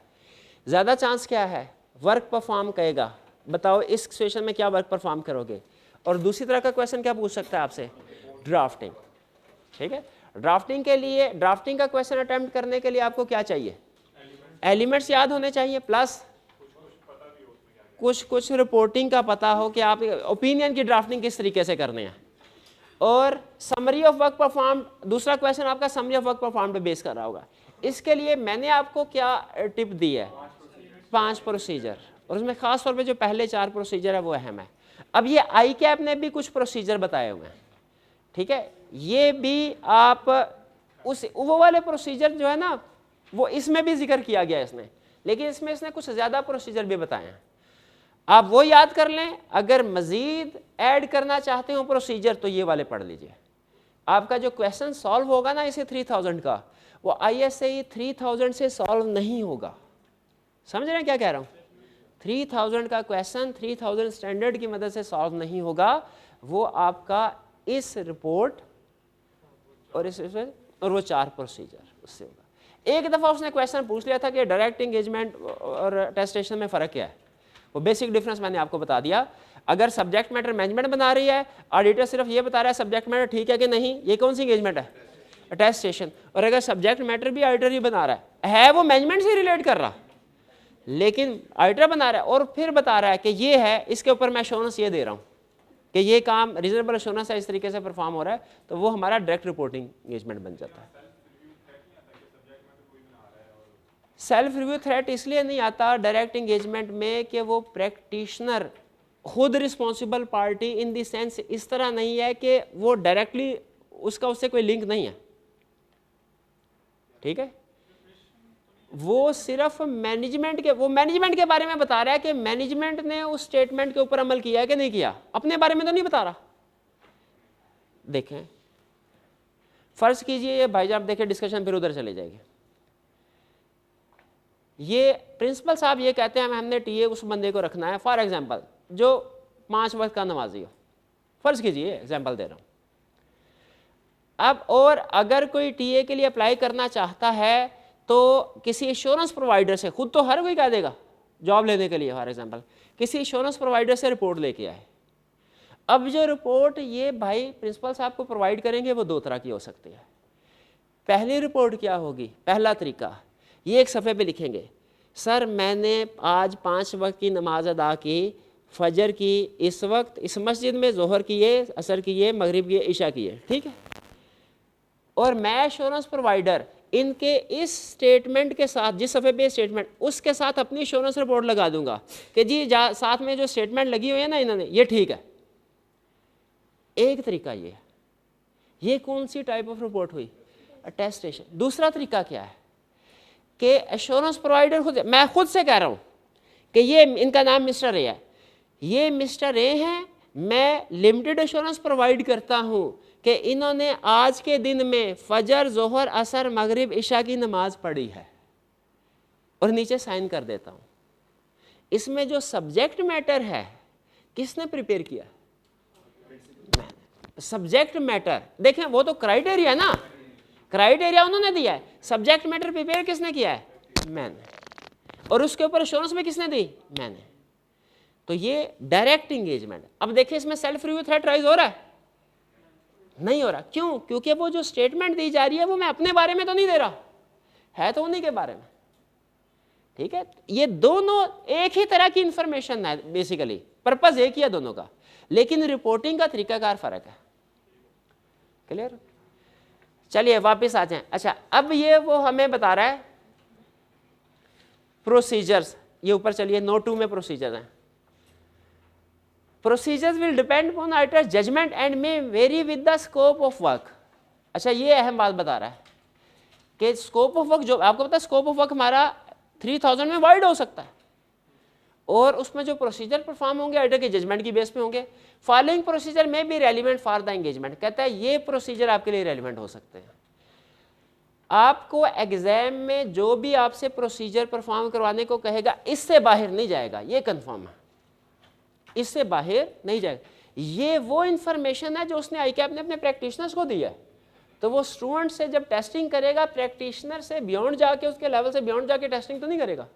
ज़्यादा चांस क्या है, वर्क परफॉर्म कहेगा, बताओ इस सिचुएशन में क्या वर्क परफॉर्म करोगे, और दूसरी तरह का क्वेश्चन क्या पूछ सकता है आपसे, ड्राफ्टिंग। ठीक है, ड्राफ्टिंग के लिए, ड्राफ्टिंग का क्वेश्चन अटेम्प्ट करने के लिए आपको क्या चाहिए, एलिमेंट्स याद होने चाहिए, प्लस कुछ रिपोर्टिंग का पता हो कि आप ओपिनियन की ड्राफ्टिंग किस तरीके से करने हैं, और समरी ऑफ वर्क परफॉर्म। दूसरा क्वेश्चन आपका समरी ऑफ वर्क परफॉर्म पे बेस कर रहा होगा। इसके लिए मैंने आपको क्या टिप दी है, 5 प्रोसीजर, और उसमें खास तौर पे जो पहले 4 प्रोसीजर है वो अहम है। अब ये आई कैप ने भी कुछ प्रोसीजर बताए हुए हैं, ठीक है, ये भी आप उस वो वाले प्रोसीजर जो है ना वो इसमें भी जिक्र किया गया इसने, लेकिन इसमें इसने कुछ ज़्यादा प्रोसीजर भी बताए हैं, आप वो याद कर लें। अगर मज़ीद ऐड करना चाहते हो प्रोसीजर तो ये वाले पढ़ लीजिए। आपका जो क्वेश्चन सॉल्व होगा ना इसे 3000 का, वो ISAE 3000 से सॉल्व नहीं होगा। समझ रहे हैं क्या कह रहा हूँ? 3000 का क्वेश्चन 3000 स्टैंडर्ड की मदद से सॉल्व नहीं होगा, वो आपका इस रिपोर्ट और इस और वो 4 प्रोसीजर उससे होगा। एक दफ़ा उसने क्वेश्चन पूछ लिया था कि डायरेक्ट इंगेजमेंट और अटेस्टेशन में फ़र्क क्या है, वो बेसिक डिफरेंस मैंने आपको बता दिया। अगर सब्जेक्ट मैटर मैनेजमेंट बना रही है, ऑडिटर सिर्फ ये बता रहा है सब्जेक्ट मैटर ठीक है कि नहीं, ये कौन सी इंगेजमेंट है, अटेस्टेशन। और अगर सब्जेक्ट मैटर भी ऑडिटर ही बना रहा है वो मैनेजमेंट से रिलेट कर रहा, लेकिन ऑडिटर बना रहा है और फिर बता रहा है कि ये है, इसके ऊपर मैं एश्योरेंस ये दे रहा हूँ कि ये काम रीजनेबल एश्योरेंस है, इस तरीके से परफॉर्म हो रहा है, तो वो हमारा डायरेक्ट रिपोर्टिंग इंगेजमेंट बन जाता है। सेल्फ रिव्यू थ्रेट इसलिए नहीं आता डायरेक्ट इंगेजमेंट में कि वो प्रैक्टिशनर खुद responsible party in the sense इस तरह नहीं है कि वो डायरेक्टली उसका उससे कोई लिंक नहीं है, ठीक है, वो सिर्फ मैनेजमेंट के बारे में बता रहा है कि मैनेजमेंट ने उस स्टेटमेंट के ऊपर अमल किया है कि नहीं किया, अपने बारे में तो नहीं बता रहा। देखें, फर्ज कीजिए ये भाईजान, देखें डिस्कशन फिर उधर चले जाएगी। ये प्रिंसिपल साहब ये कहते हैं हमने टीए उस बंदे को रखना है, फॉर एग्जांपल जो 5 वक्त का नमाजी हो, फर्ज कीजिए एग्जांपल दे रहा हूँ। अब और अगर कोई टीए के लिए अप्लाई करना चाहता है तो किसी इंश्योरेंस प्रोवाइडर से, खुद तो हर कोई कह देगा जॉब लेने के लिए, फॉर एग्जांपल किसी इंश्योरेंस प्रोवाइडर से रिपोर्ट लेके आए। अब जो रिपोर्ट ये भाई प्रिंसिपल साहब को प्रोवाइड करेंगे वो 2 तरह की हो सकती है। पहली रिपोर्ट क्या होगी, पहला तरीका ये एक सफ़े पे लिखेंगे, सर मैंने आज 5 वक्त की नमाज अदा की, फजर की इस वक्त इस मस्जिद में, जोहर किए, असर किए, मगरिब किए, इशा किए, ठीक है। और मैं इंश्योरेंस प्रोवाइडर इनके इस स्टेटमेंट के साथ, जिस सफ़े पे स्टेटमेंट, उसके साथ अपनी इंश्योरेंस रिपोर्ट लगा दूंगा कि जी साथ में जो स्टेटमेंट लगी हुई है ना इन्होंने, ये ठीक है। एक तरीका ये कौन सी टाइप ऑफ रिपोर्ट हुई, अटेस्टेशन। दूसरा तरीका क्या है कि एश्योरेंस प्रोवाइडर खुद, मैं खुद से कह रहा हूँ कि ये इनका नाम मिस्टर ए है, ये मिस्टर ए हैं, मैं लिमिटेड एश्योरेंस प्रोवाइड करता हूँ कि इन्होंने आज के दिन में फजर, जोहर, असर, मगरिब, इशा की नमाज पढ़ी है, और नीचे साइन कर देता हूँ। इसमें जो सब्जेक्ट मैटर है किसने प्रिपेयर किया, सब्जेक्ट मैटर। देखें वो तो क्राइटेरिया ना, क्राइटेरिया उन्होंने दिया है, सब्जेक्ट मैटर प्रिपेयर किसने किया है, मैंने, और उसके ऊपर एश्योरेंस में किसने दी, मैंने। तो ये डायरेक्ट इंगेजमेंट। अब देखिए इसमें सेल्फ रिव्यू थ्रेट राइज हो रहा है, नहीं हो रहा, क्यों, क्योंकि वो जो स्टेटमेंट दी जा रही है वो मैं अपने बारे में तो नहीं दे रहा, है तो उन्हीं के बारे में, ठीक है। ये दोनों एक ही तरह की इंफॉर्मेशन है, बेसिकली पर्पस एक ही है दोनों का, लेकिन रिपोर्टिंग का तरीकाकार फर्क है। क्लियर, चलिए वापस आ जाएं। अच्छा, अब ये वो हमें बता रहा है प्रोसीजर्स, ये ऊपर चलिए नोट 2 में प्रोसीजर हैं। Procedures will depend upon writer's judgement and may vary with the scope of work. अच्छा, ये अहम बात बता रहा है कि स्कोप ऑफ वर्क, जो आपको पता है स्कोप ऑफ वर्क हमारा 3000 में वाइड हो सकता है, और उसमें जो प्रोसीजर परफॉर्म होंगे राइटर के जजमेंट की बेस पे होंगे। फॉलोइंग प्रोसीजर में भी रेलिवेंट फॉर द एंगेजमेंट, कहता है ये प्रोसीजर आपके लिए रेलिवेंट हो सकते हैं। आपको एग्जाम में जो भी आपसे प्रोसीजर परफॉर्म करवाने को कहेगा इससे बाहर नहीं जाएगा, ये कंफर्म है, इससे बाहर नहीं जाएगा। ये वो इंफॉर्मेशन है जो उसने आईकैप ने अपने प्रैक्टिशनर्स को दी है, तो वो स्टूडेंट से जब टेस्टिंग करेगा प्रैक्टिशनर से बियॉन्ड जाके, उसके लेवल से बियॉन्ड जाके टेस्टिंग तो नहीं करेगा।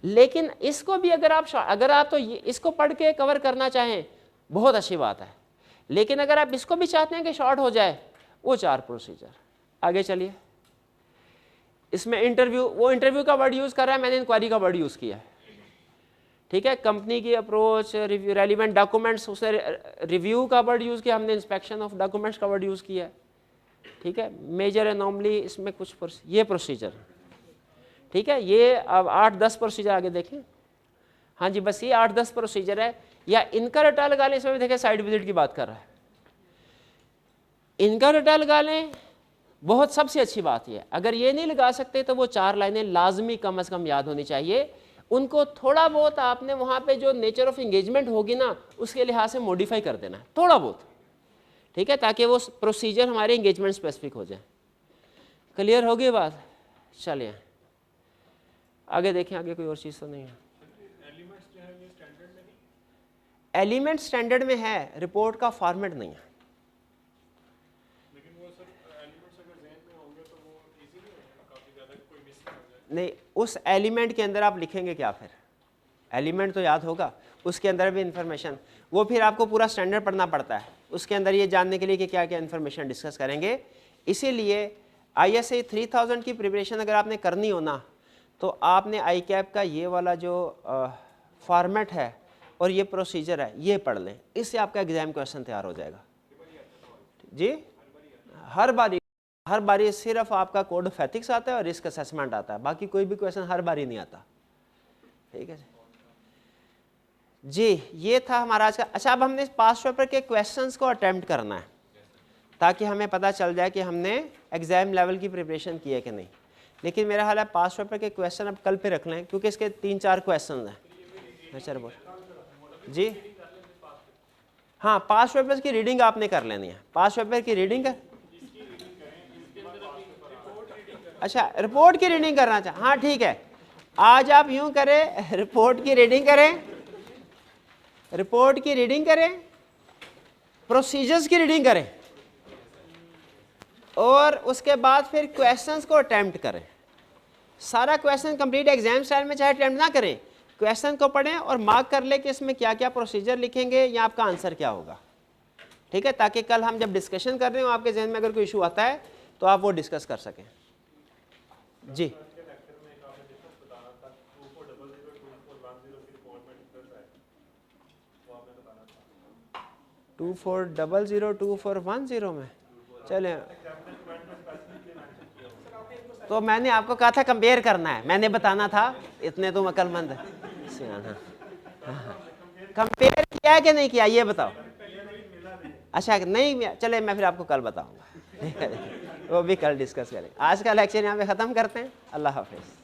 लेकिन इसको भी अगर आप तो इसको पढ़ के कवर करना चाहें बहुत अच्छी बात है, लेकिन अगर आप इसको भी चाहते हैं कि शॉर्ट हो जाए, वो 4 प्रोसीजर। आगे चलिए, इसमें इंटरव्यू, वो इंटरव्यू का वर्ड यूज़ कर रहा है, मैंने इंक्वायरी का वर्ड यूज़ किया है, ठीक है। कंपनी की अप्रोच, रिव्यू, रेलिवेंट डॉक्यूमेंट्स, उसने रिव्यू का वर्ड यूज़ किया, हमने इंस्पेक्शन ऑफ डॉक्यूमेंट्स का वर्ड यूज़ किया है, ठीक है। मेजर एनॉमली, इसमें कुछ ये प्रोसीजर, ठीक है। ये अब 8-10 प्रोसीजर आगे देखें। हाँ जी, बस ये 8-10 प्रोसीजर है, या इनका रटा लगा लें, इसमें भी देखें साइट विजिट की बात कर रहा है, इनका रटा लगा लें, बहुत सबसे अच्छी बात ये। अगर ये नहीं लगा सकते तो वो 4 लाइनें लाजमी कम से कम याद होनी चाहिए। उनको थोड़ा बहुत आपने वहाँ पे जो नेचर ऑफ इंगेजमेंट होगी ना उसके लिहाज से मॉडिफाई कर देना है, थोड़ा बहुत, ठीक है, ताकि वो प्रोसीजर हमारे इंगेजमेंट स्पेसिफिक हो जाए। क्लियर होगी बात, चलिए आगे देखें। आगे कोई और चीज़ तो नहीं है। एलिमेंट स्टैंडर्ड में है, रिपोर्ट का फॉर्मेट नहीं है। नहीं, उस एलिमेंट के अंदर आप लिखेंगे क्या, फिर एलिमेंट तो याद होगा, उसके अंदर भी इंफॉर्मेशन, वो फिर आपको पूरा स्टैंडर्ड पढ़ना पड़ता है उसके अंदर ये जानने के लिए कि क्या क्या इंफॉर्मेशन डिस्कस करेंगे। इसीलिए ISA 3000 की प्रिपरेशन अगर आपने करनी हो ना, तो आपने आईकैप का ये वाला जो फॉर्मेट है और ये प्रोसीजर है ये पढ़ लें, इससे आपका एग्जाम क्वेश्चन तैयार हो जाएगा जी। हर बारी सिर्फ आपका कोड ऑफ एथिक्स आता है और रिस्क असेसमेंट आता है, बाकी कोई भी क्वेश्चन हर बारी नहीं आता, ठीक है जी। ये था हमारा आज का। अच्छा, अब हमने पास्ट पेपर के क्वेश्चंस को अटेम्प्ट करना है ताकि हमें पता चल जाए कि हमने एग्जाम लेवल की प्रिपरेशन की है कि नहीं। लेकिन मेरा हाल है पास्ट पेपर के क्वेश्चन अब कल पे रख लें, क्योंकि इसके 3-4 क्वेश्चन हैं। अच्छा बोल जी, हाँ, पास्ट पेपर की रीडिंग आपने कर लेनी है। पास्ट पेपर की रीडिंग है, अच्छा रिपोर्ट की रीडिंग करना चाह, हाँ ठीक है। आज आप यूं करें, रिपोर्ट की रीडिंग करें, रिपोर्ट की रीडिंग करें, प्रोसीजर्स की रीडिंग करें, और उसके बाद फिर क्वेश्चंस को अटेम्प्ट करें। सारा क्वेश्चन कंप्लीट एग्जाम स्टाइल में चाहे अटेम्प्ट ना करें, क्वेश्चन को पढ़ें और मार्क कर ले कि इसमें क्या क्या प्रोसीजर लिखेंगे या आपका आंसर क्या होगा। ठीक है, ताकि कल हम जब डिस्कशन कर रहे हो आपके जहन में अगर कोई इशू आता है तो आप वो डिस्कस कर सकें। जी 24002410 में चले, तो मैंने आपको कहा था कंपेयर करना है, मैंने बताना था, इतने तुम अक्लमंद सियाना। कंपेयर किया है कि नहीं किया ये बताओ। अच्छा नहीं, चले मैं फिर आपको कल बताऊंगा वो भी कल डिस्कस करें। आज का लेक्चर यहाँ पे ख़त्म करते हैं। अल्लाह हाफिज़।